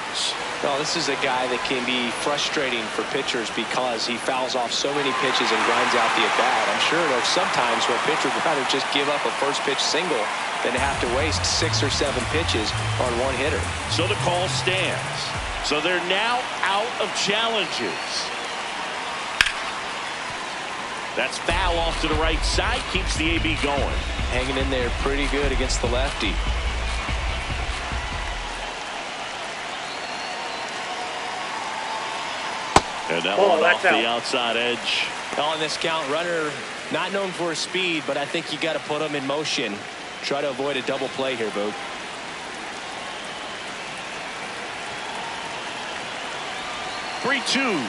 Well, this is a guy that can be frustrating for pitchers because he fouls off so many pitches and grinds out the at-bat. I'm sure there's sometimes where pitchers would rather just give up a first pitch single than to have to waste 6 or 7 pitches on one hitter. So the call stands. So they're now out of challenges. That's foul off to the right side. Keeps the AB going. Hanging in there pretty good against the lefty. And that one off the outside edge. On this count, runner not known for his speed, but I think you got to put him in motion. Try to avoid a double play here, Boog. Three-two.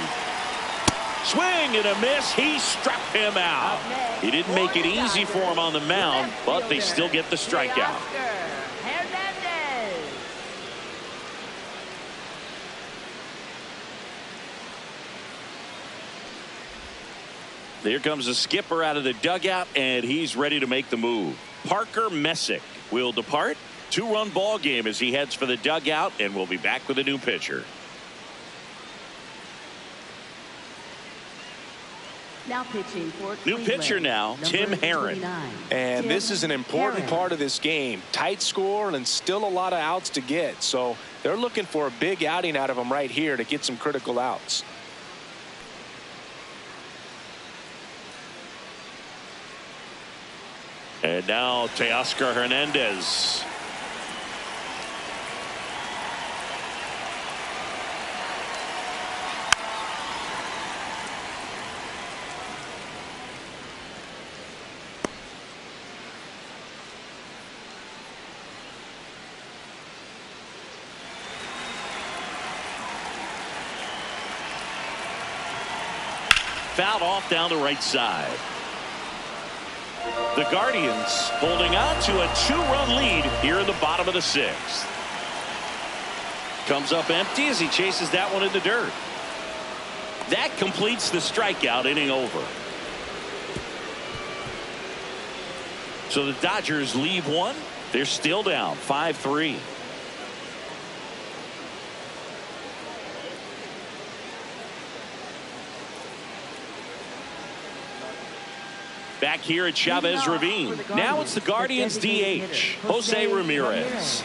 Swing and a miss. He struck him out. He didn't make it easy for him on the mound, but they still get the strikeout. Here comes the skipper out of the dugout, and he's ready to make the move. Parker Messick will depart. 2-run ball game as he heads for the dugout, and we'll be back with a new pitcher. Now pitching for new pitcher now, Tim Herrin. And this is an important part of this game. Tight score and still a lot of outs to get. So they're looking for a big outing out of him right here to get some critical outs. And now Teoscar Hernandez. Fouled off down the right side. The Guardians holding on to a 2-run lead here in the bottom of the 6th. Comes up empty as he chases that one in the dirt. That completes the strikeout inning over. So the Dodgers leave one. They're still down 5-3. Back here at Chavez Ravine. Now it's the Guardians DH, Jose Ramirez.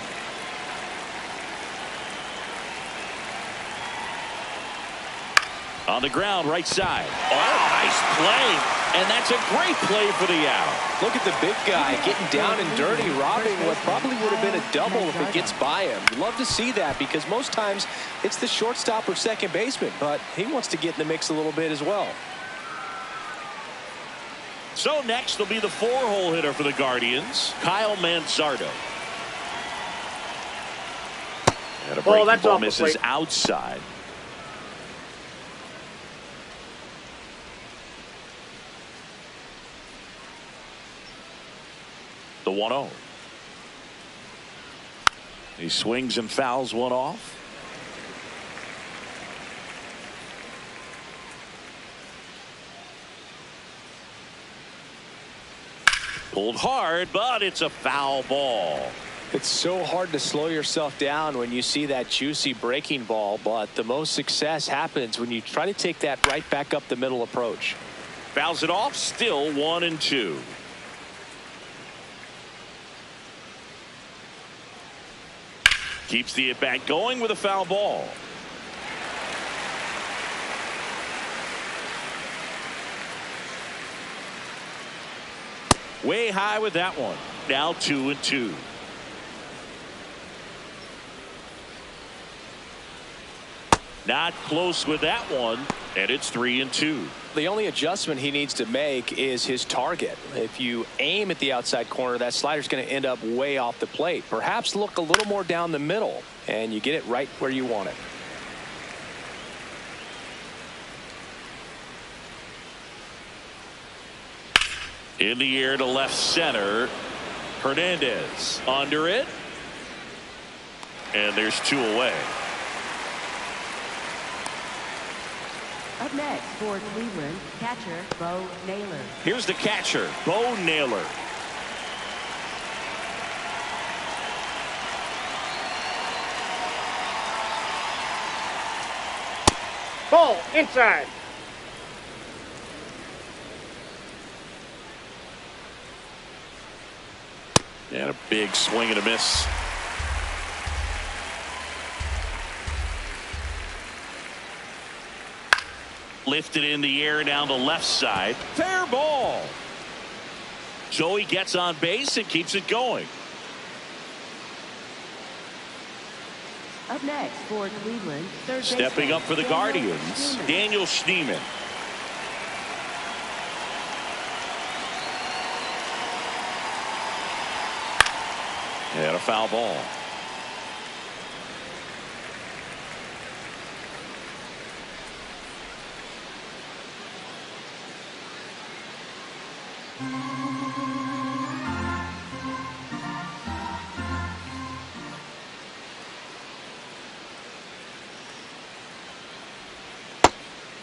On the ground, right side. Oh, nice play. And that's a great play for the out. Look at the big guy getting down and dirty, robbing what probably would have been a double if it gets by him. You love to see that because most times it's the shortstop or second baseman, but he wants to get in the mix a little bit as well. So next will be the 4-hole hitter for the Guardians, Kyle Manzardo. And a breaking ball misses outside. The 1-0. He swings and fouls one off. Pulled hard, but it's a foul ball. It's so hard to slow yourself down when you see that juicy breaking ball, but the most success happens when you try to take that right back up the middle approach. Fouls it off, still 1-2. Keeps the at-bat going with a foul ball. Way high with that one. Now 2-2. Not close with that one, and it's 3-2. The only adjustment he needs to make is his target. If you aim at the outside corner, that slider's going to end up way off the plate. Perhaps look a little more down the middle, and you get it right where you want it. In the air to left center. Hernandez under it. And there's 2 away. Up next for Cleveland, catcher Bo Naylor. Here's the catcher, Bo Naylor. Ball inside. And a big swing and a miss. Lifted in the air down the left side. Fair ball. So he gets on base and keeps it going. Up next for Cleveland, third Stepping baseman, up for the Daniel Guardians, Schneemann. Daniel Schneemann. And a foul ball.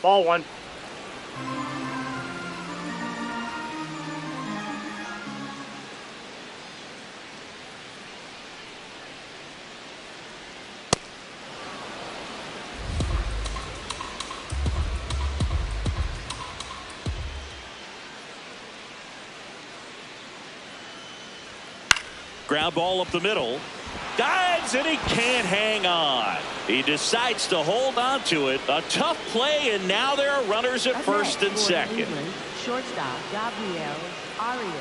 Ball one. Ground ball up the middle. Dives and he can't hang on. He decides to hold on to it. A tough play, and now there are runners at Up first next and for second. Cleveland, shortstop Gabriel Arias.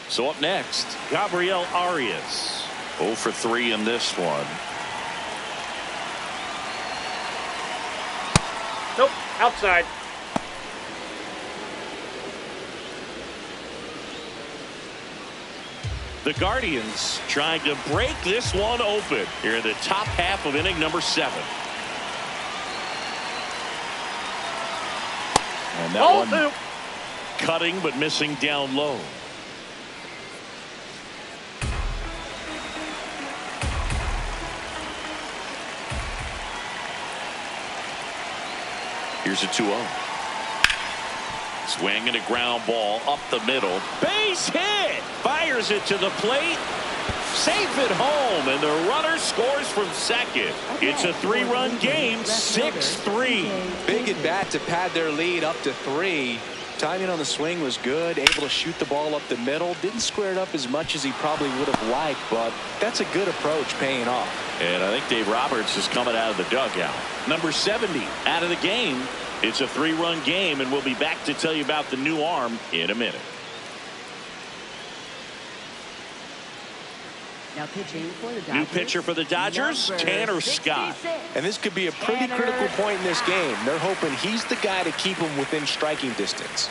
So up next, Gabriel Arias. 0 for 3 in this one. Nope. Outside. The Guardians trying to break this one open here in the top half of inning number 7. And that Ball one two. Cutting but missing down low. Here's a 2-0. Swing and a ground ball up the middle. Base hit. Fires it to the plate. Safe at home, and the runner scores from second. It's a 3-run game, 6-3. Big at bat to pad their lead up to 3. Timing on the swing was good, able to shoot the ball up the middle. Didn't square it up as much as he probably would have liked, but that's a good approach paying off. And I think Dave Roberts is coming out of the dugout. Number 70 out of the game. It's a 3-run game, and we'll be back to tell you about the new arm in a minute. Now pitching for the Dodgers. New pitcher for the Dodgers, number Tanner Scott. 66. And this could be a pretty critical point in this game. They're hoping he's the guy to keep them within striking distance.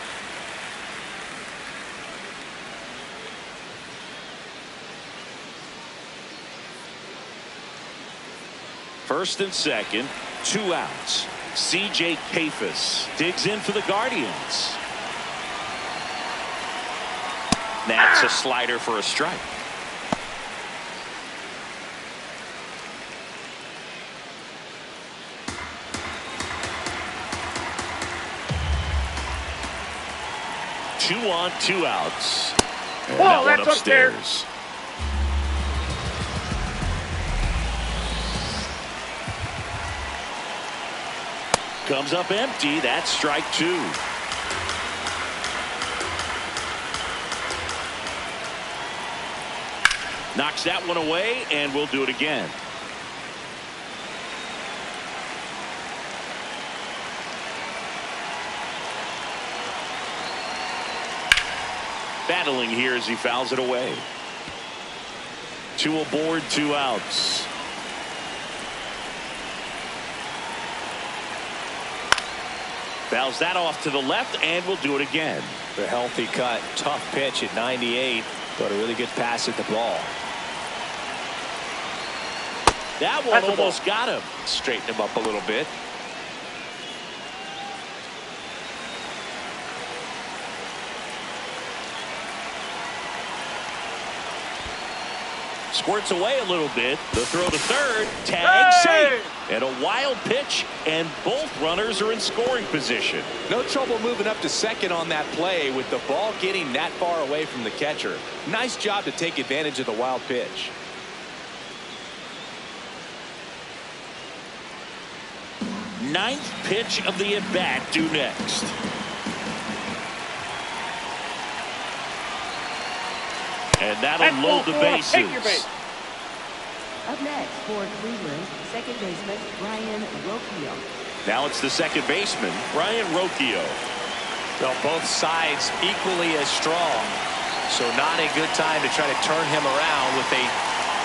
First and second, 2 outs. C.J. Kafis digs in for the Guardians. That's a slider for a strike. Two on, 2 outs. And Whoa, that one that's up there. upstairs. Comes up empty. That's strike 2. Knocks that one away, and we'll do it again. Battling here as he fouls it away. 2 aboard, 2 outs. Fouls that off to the left, and we'll do it again. The healthy cut, tough pitch at 98, but a really good pass at the ball. That one That's a almost got him. Straighten him up a little bit. Squirts away a little bit. The throw to third. Tag safe. And a wild pitch, and both runners are in scoring position. No trouble moving up to second on that play with the ball getting that far away from the catcher. Nice job to take advantage of the wild pitch. Ninth pitch of the at-bat due next. And that'll That's load the ball 4. bases. Take your base. Up next for Cleveland, second baseman Brayan Rocchio. Now it's the second baseman, Brayan Rocchio. Well, both sides equally as strong. So not a good time to try to turn him around with a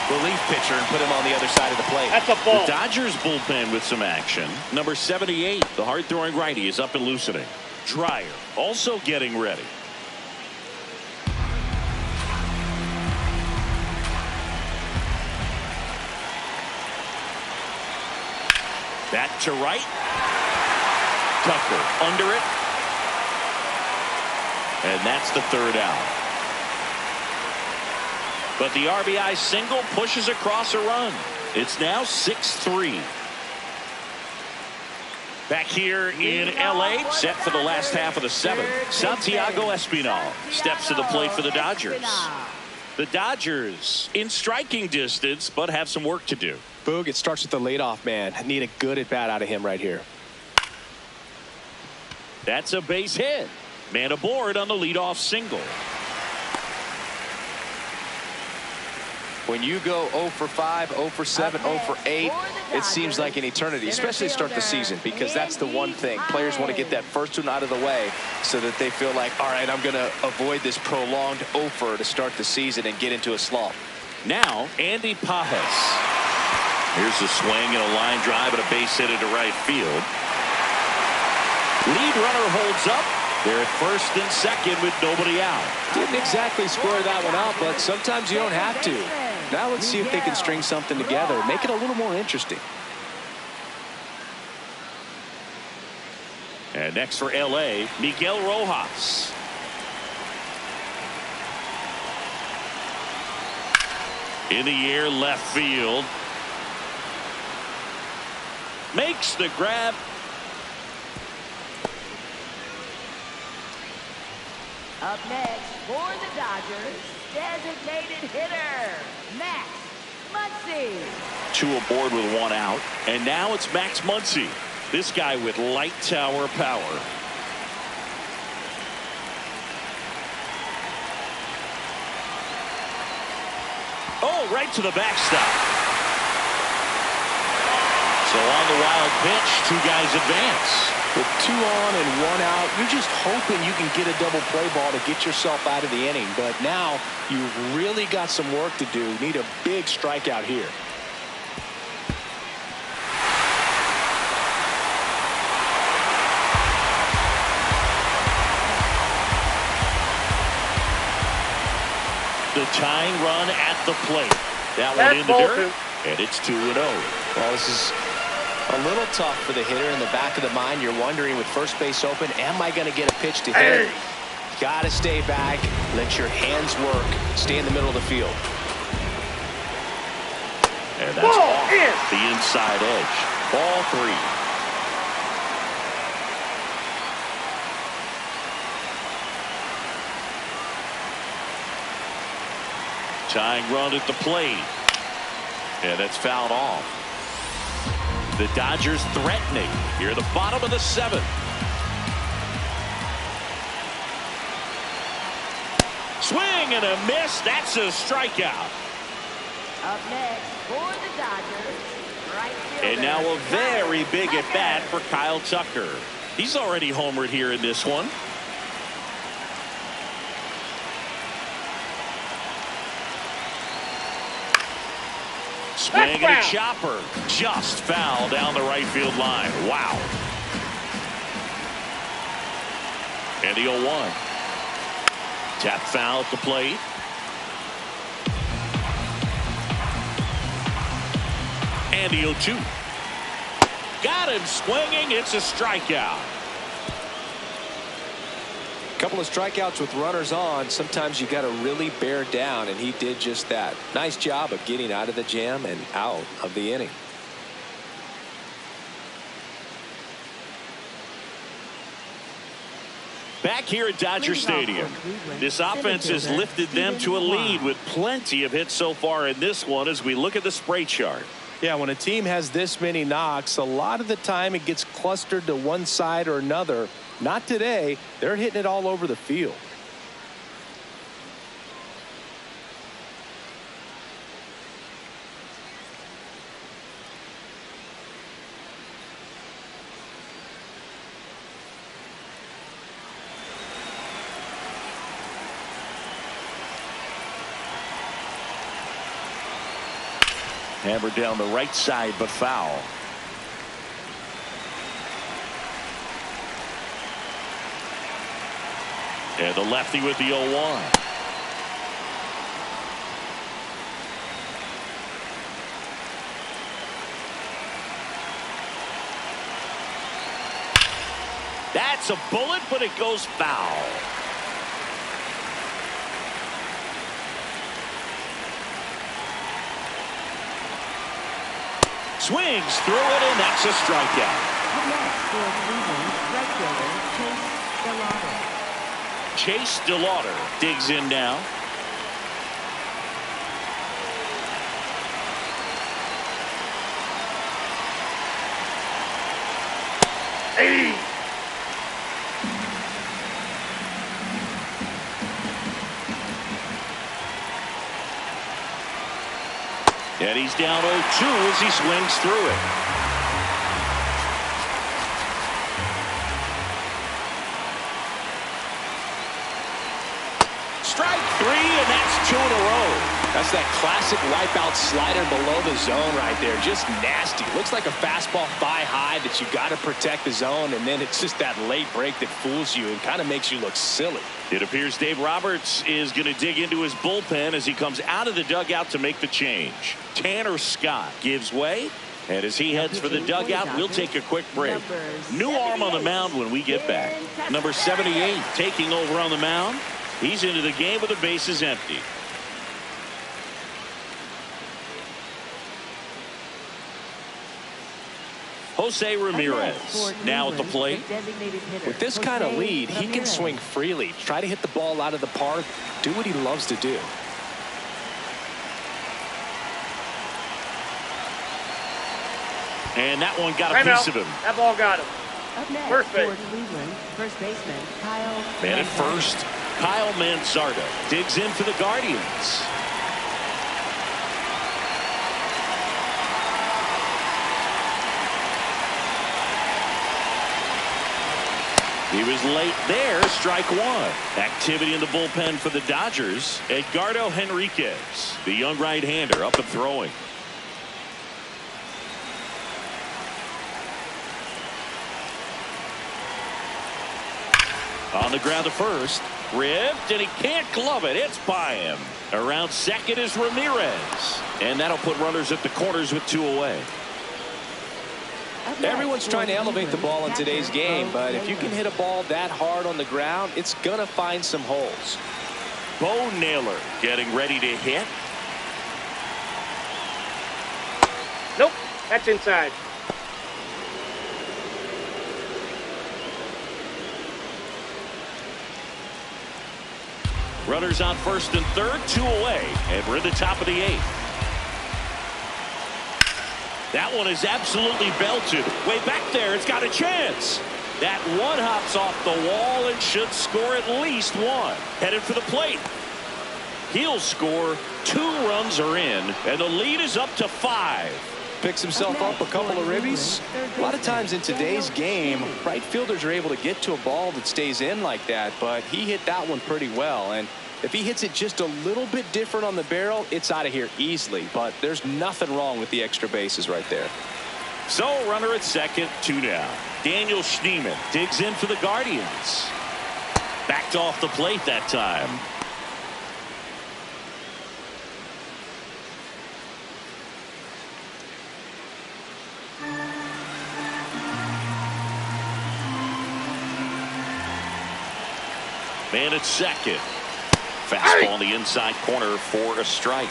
relief pitcher and put him on the other side of the plate. That's a ball. The Dodgers bullpen with some action. Number 78, the hard-throwing righty, is up and loosening. Dreyer also getting ready. Back to right. Tucker under it. And that's the third out. But the RBI single pushes across a run. It's now 6-3. Back here in L.A., set for the last half of the seventh. Santiago Espinal steps to the plate for the Dodgers. The Dodgers in striking distance, but have some work to do. Boog, it starts with the leadoff man. I need a good at bat out of him right here. That's a base hit. Man aboard on the leadoff single. When you go 0 for 5, 0 for 7, 0 for 8, it seems like an eternity, especially to start the season, because that's the one thing. Players want to get that first one out of the way so that they feel like, all right, I'm going to avoid this prolonged 0-fer to start the season and get into a slump. Now, Andy Pages. Here's a swing and a line drive and a base hit into right field. Lead runner holds up. They're at first and second with nobody out. Didn't exactly square that one out, but sometimes you don't have to. Now let's see if they can string something together, make it a little more interesting. And next for L.A., Miguel Rojas. In the air, left field. Makes the grab. Up next for the Dodgers, designated hitter, Max Muncy. 2 aboard with 1 out. And now it's Max Muncy. This guy with light tower power. Oh, right to the backstop. So on the wild pitch, 2 guys advance. With 2 on and 1 out, you're just hoping you can get a double play ball to get yourself out of the inning. But now you've really got some work to do. Need a big strikeout here. The tying run at the plate. That one in the dirt, and it's 2-0. Well, this is a little tough for the hitter. In the back of the mind, you're wondering, with first base open, am I going to get a pitch to hit? Got to stay back, let your hands work, stay in the middle of the field. And that's off the inside edge. Ball 3. Tying run at the plate. And that's fouled off. The Dodgers threatening here at the bottom of the 7th. Swing and a miss. That's a strikeout. Up next for the Dodgers, right fielder. And now a very big at bat for Kyle Tucker. He's already homered here in this one. Swing and a chopper. Just foul down the right field line. Wow. And the 0-1. Tap foul at the plate. And the 0-2. Got him swinging. It's a strikeout. Couple of strikeouts with runners on. Sometimes you got to really bear down, and he did just that. Nice job of getting out of the jam and out of the inning. Back here at Dodger Stadium, this offense has lifted them to a lead with plenty of hits so far in this one as we look at the spray chart. Yeah, when a team has this many knocks, a lot of the time it gets clustered to one side or another. Not today. They're hitting it all over the field. Hammered down the right side, but foul. And the lefty with the 0-1. That's a bullet, but it goes foul. Swings through it, and that's a strikeout. Up next for Cleveland, right fielder Chase DeLauder. Chase DeLauder digs in now. Hey! And he's down 0-2 as he swings through it. Strike 3, and that's 2 in a row. That's that classic wipeout slider below the zone right there. Just nasty. Looks like a fastball thigh high that you got to protect the zone, and then it's just that late break that fools you and kind of makes you look silly. It appears Dave Roberts is going to dig into his bullpen as he comes out of the dugout to make the change. Tanner Scott gives way, and as he heads for the dugout, we'll take a quick break. New arm on the mound when we get back. Number 78 taking over on the mound. He's into the game with the bases empty. Jose Ramirez now at the plate. With this kind of lead, he can swing freely, try to hit the ball out of the park, do what he loves to do. And that one got a piece of him. That ball got him. Up next First base. for Cleveland, first baseman Kyle Man at Manzardo. first, Kyle Manzardo digs in for the Guardians. He was late there, strike 1. Activity in the bullpen for the Dodgers. Edgardo Henriquez, the young right-hander, up and throwing. On the ground to first. Ripped, and he can't glove it. It's by him. Around second is Ramirez. And that'll put runners at the corners with 2 away. Everyone's trying to elevate the ball in today's game, but if you can hit a ball that hard on the ground, it's going to find some holes. Bo Naylor getting ready to hit. Nope, that's inside. Runners on first and third, 2 away, and we're in the top of the 8th. That one is absolutely belted. Way back there, it's got a chance. That one hops off the wall and should score at least 1. Headed for the plate. He'll score. 2 runs are in, and the lead is up to 5. Picks himself up a couple of ribbies. A lot of times in today's game, right fielders are able to get to a ball that stays in like that, but he hit that one pretty well. And if he hits it just a little bit different on the barrel, it's out of here easily. But there's nothing wrong with the extra bases right there. So runner at second, 2 down. Daniel Schneemann digs in for the Guardians. Backed off the plate that time. Man at second. Fastball on the inside corner for a strike.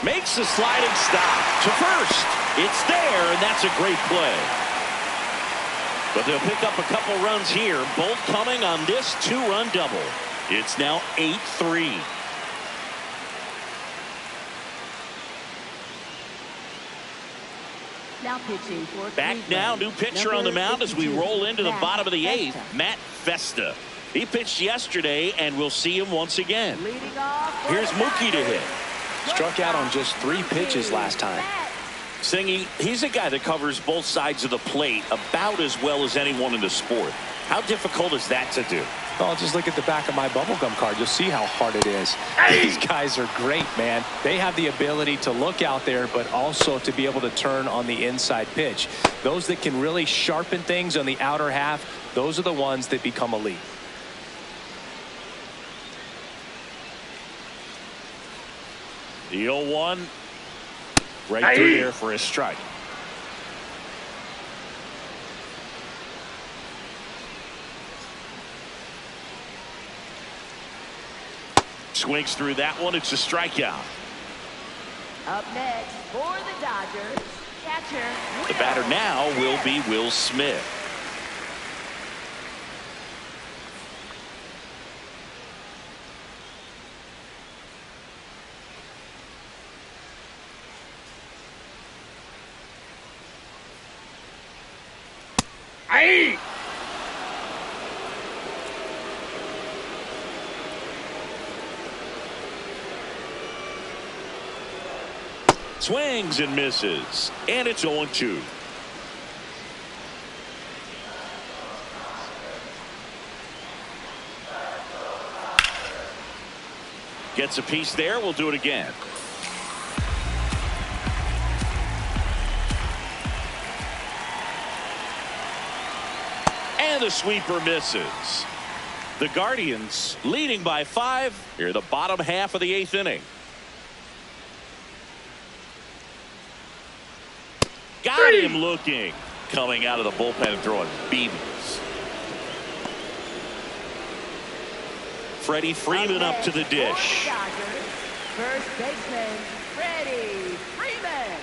Makes a sliding stop to first. It's there, and that's a great play. But they'll pick up a couple runs here, both coming on this 2-run double. It's now 8-3. Now pitching for Back Cleveland, now, new pitcher on the mound as we 52, roll into the Matt bottom of the 8th, Festa. Matt Festa. He pitched yesterday, and we'll see him once again. Leading off for Here's the Mookie to hit. Struck out on just 3 pitches last time. Singy, he's a guy that covers both sides of the plate about as well as anyone in the sport. How difficult is that to do? Oh, just look at the back of my bubblegum card. You'll see how hard it is. These guys are great, man. They have the ability to look out there, but also to be able to turn on the inside pitch. Those that can really sharpen things on the outer half, those are the ones that become elite. The 0-1 right through there for a strike. Swings through that one. It's a strikeout. Up next for the Dodgers, catcher Will. The batter now will be Will Smith. Aye. Swings and misses, and it's 0-2. Gets a piece there. We'll do it again. And the sweeper misses. The Guardians leading by 5 here in the bottom half of the 8th inning. Got him looking. Coming out of the bullpen and throwing BBs. Freddie Freeman up to the dish. First baseman, Freddie Freeman.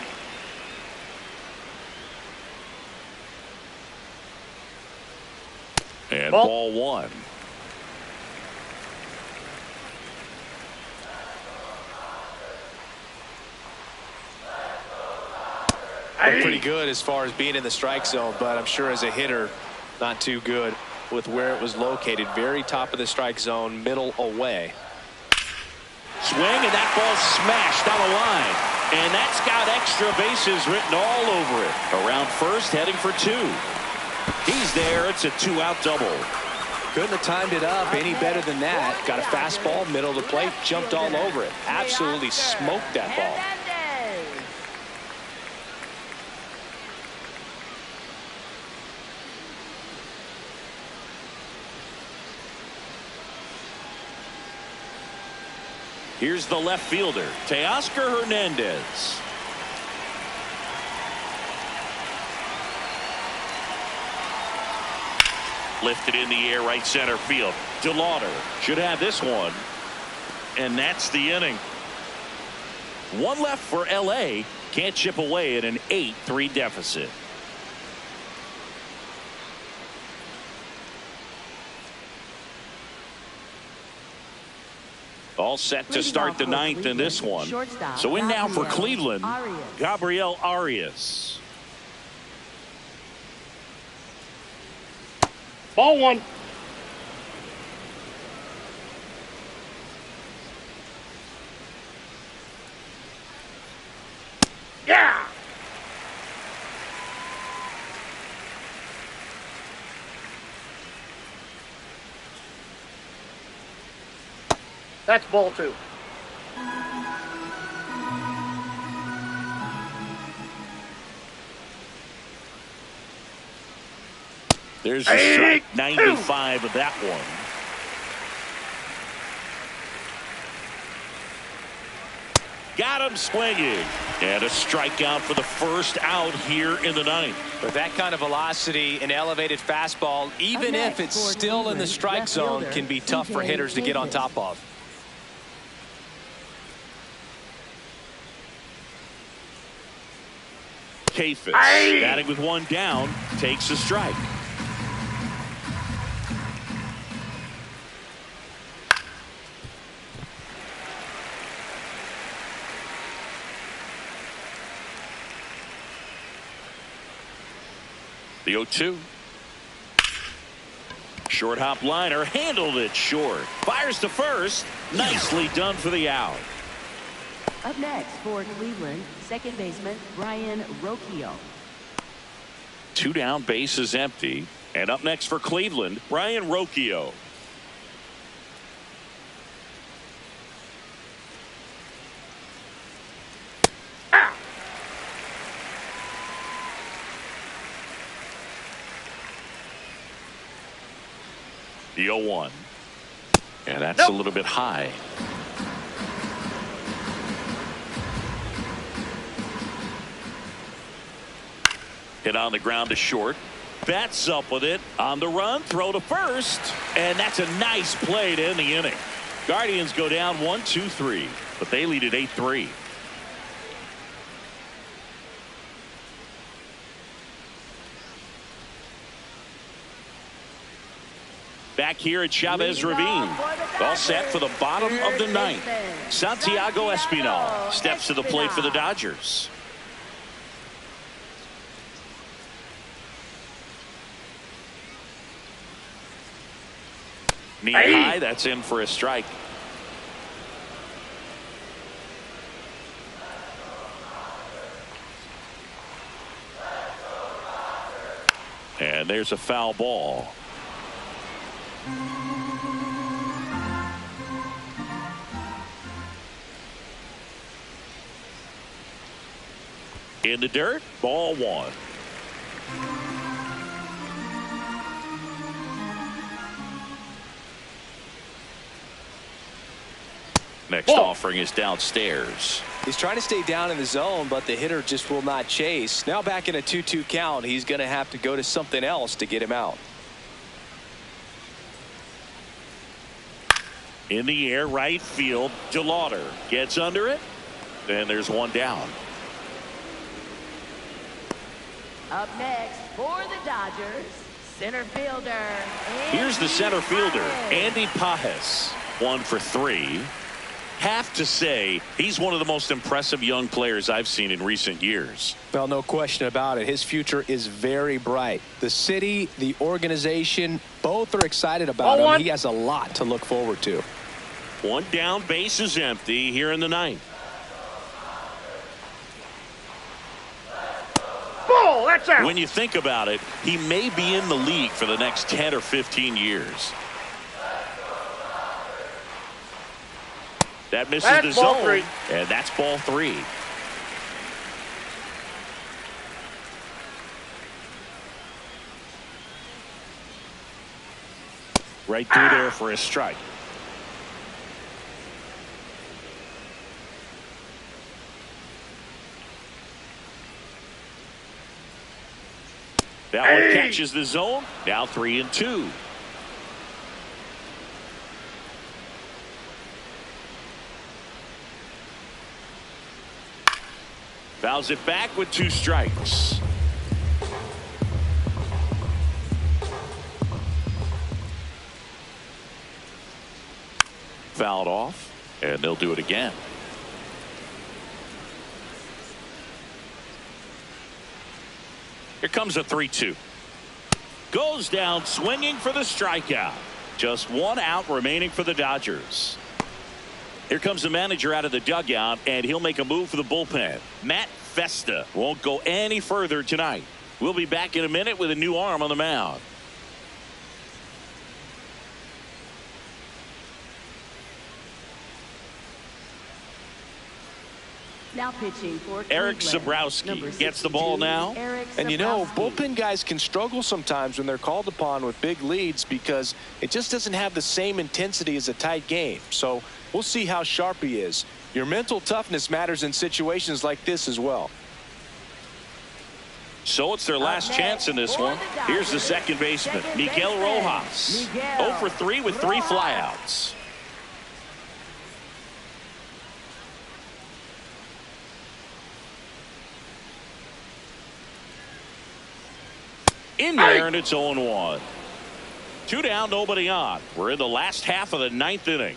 And ball 1. Pretty good as far as being in the strike zone, but I'm sure as a hitter, not too good with where it was located. Very top of the strike zone, middle away. Swing, and that ball smashed down the line. And that's got extra bases written all over it. Around first, heading for 2. He's there. It's a 2-out double. Couldn't have timed it up any better than that. Got a fastball, middle of the plate, jumped all over it. Absolutely smoked that ball. Here's the left fielder, Teoscar Hernandez. Lifted in the air, right center field. DeLauder should have this one. And that's the inning. 1 left for LA. Can't chip away at an 8-3 deficit. All set to start the 9th in this one. So in now for Cleveland, Gabriel Arias. Ball 1. Yeah. That's ball 2. There's a strike, 95 of that one. Got him swinging. And a strikeout for the first out here in the 9th. With that kind of velocity, an elevated fastball, even if it's still in the strike zone, can be tough for hitters to get on top of. Kayfus, batting with 1 down, takes a strike. The 0-2. Short hop liner, handled it short. Fires to first. Nicely done for the out. Up next for Cleveland, second baseman Brayan Rocchio. 2 down, bases empty. And up next for Cleveland, Brayan Rocchio. The 0-1. And that's Nope. a little bit high. Hit on the ground to short. Betts up with it on the run, throw to first, and that's a nice play to end the inning. Guardians go down 1-2-3, but they lead at 8-3. Back here at Chavez Ravine, all set for the bottom of the ninth. Santiago Espinal steps to the plate for the Dodgers. Knee high, that's in for a strike. And there's a foul ball. In the dirt, ball 1. Next offering is downstairs. He's trying to stay down in the zone, but the hitter just will not chase. Now back in a 2-2 count, he's going to have to go to something else to get him out. In the air, right field, DeLauder gets under it, and there's one down. Up next for the Dodgers, center fielder. Here's the center fielder, Andy Pages, 1 for 3. Have to say he's one of the most impressive young players I've seen in recent years. Well, no question about it. His future is very bright. The city, the organization, both are excited about him. He has a lot to look forward to. One down, base is empty here in the ninth. Ball, that's out. When you think about it, he may be in the league for the next 10 or 15 years. That misses the zone, and that's ball 3. Right through there for a strike. That one catches the zone. Now 3-2. Fouls it back with 2 strikes. Fouled off, and they'll do it again. Here comes a 3-2. Goes down swinging for the strikeout. Just 1 out remaining for the Dodgers. Here comes the manager out of the dugout, and he'll make a move for the bullpen. Matt Festa won't go any further tonight. We'll be back in a minute with a new arm on the mound. Now pitching for Eric Cleveland, Zabrowski number gets the ball 62, now. Eric And you know, Zabrowski. bullpen guys can struggle sometimes when they're called upon with big leads because it just doesn't have the same intensity as a tight game. So we'll see how sharp he is. Your mental toughness matters in situations like this as well. So it's their last chance in this one. Here's the second baseman, Miguel Rojas. 0 for 3 with 3 flyouts. In there, and it's 0-1. 2 down, nobody on. We're in the last half of the 9th inning.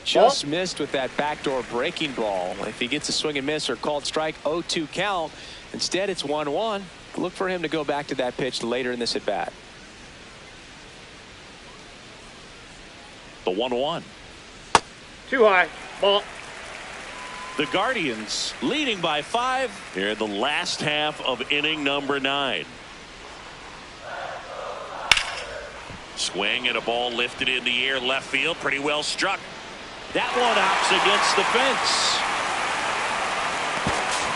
Just missed with that backdoor breaking ball. If he gets a swing and miss or called strike, 0-2 count. Instead, it's 1-1. Look for him to go back to that pitch later in this at bat. The 1-1. Too high. Ball. The Guardians leading by 5 here in the last half of inning number 9. Swing and a ball lifted in the air left field. Pretty well struck. That one hops against the fence.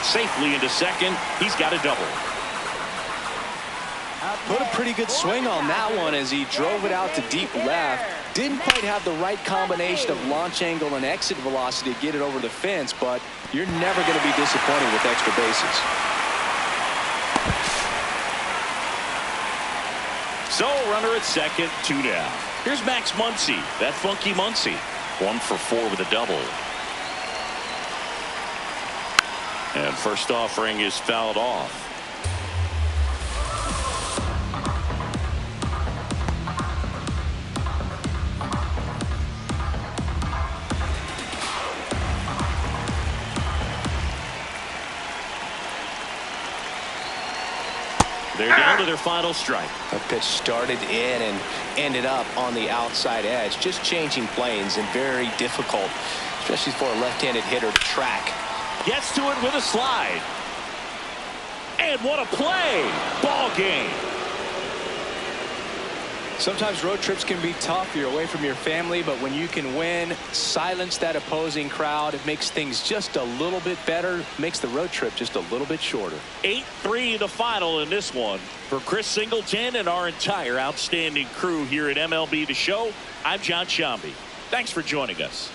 Safely into second. He's got a double. Put a pretty good swing on that one as he drove it out to deep left. Didn't quite have the right combination of launch angle and exit velocity to get it over the fence, but you're never going to be disappointed with extra bases. So runner at second, 2 down. Here's Max Muncy, that funky Muncy. 1 for 4 with a double. And first offering is fouled off. They're down to their final strike. That pitch started in and ended up on the outside edge. Just changing planes and very difficult, especially for a left-handed hitter to track. Gets to it with a slide. And what a play. Ball game. Sometimes road trips can be tough. You're away from your family, but when you can win, silence that opposing crowd, it makes things just a little bit better, makes the road trip just a little bit shorter. 8-3 the final in this one. For Chris Singleton and our entire outstanding crew here at MLB The Show, I'm John Sciambi. Thanks for joining us.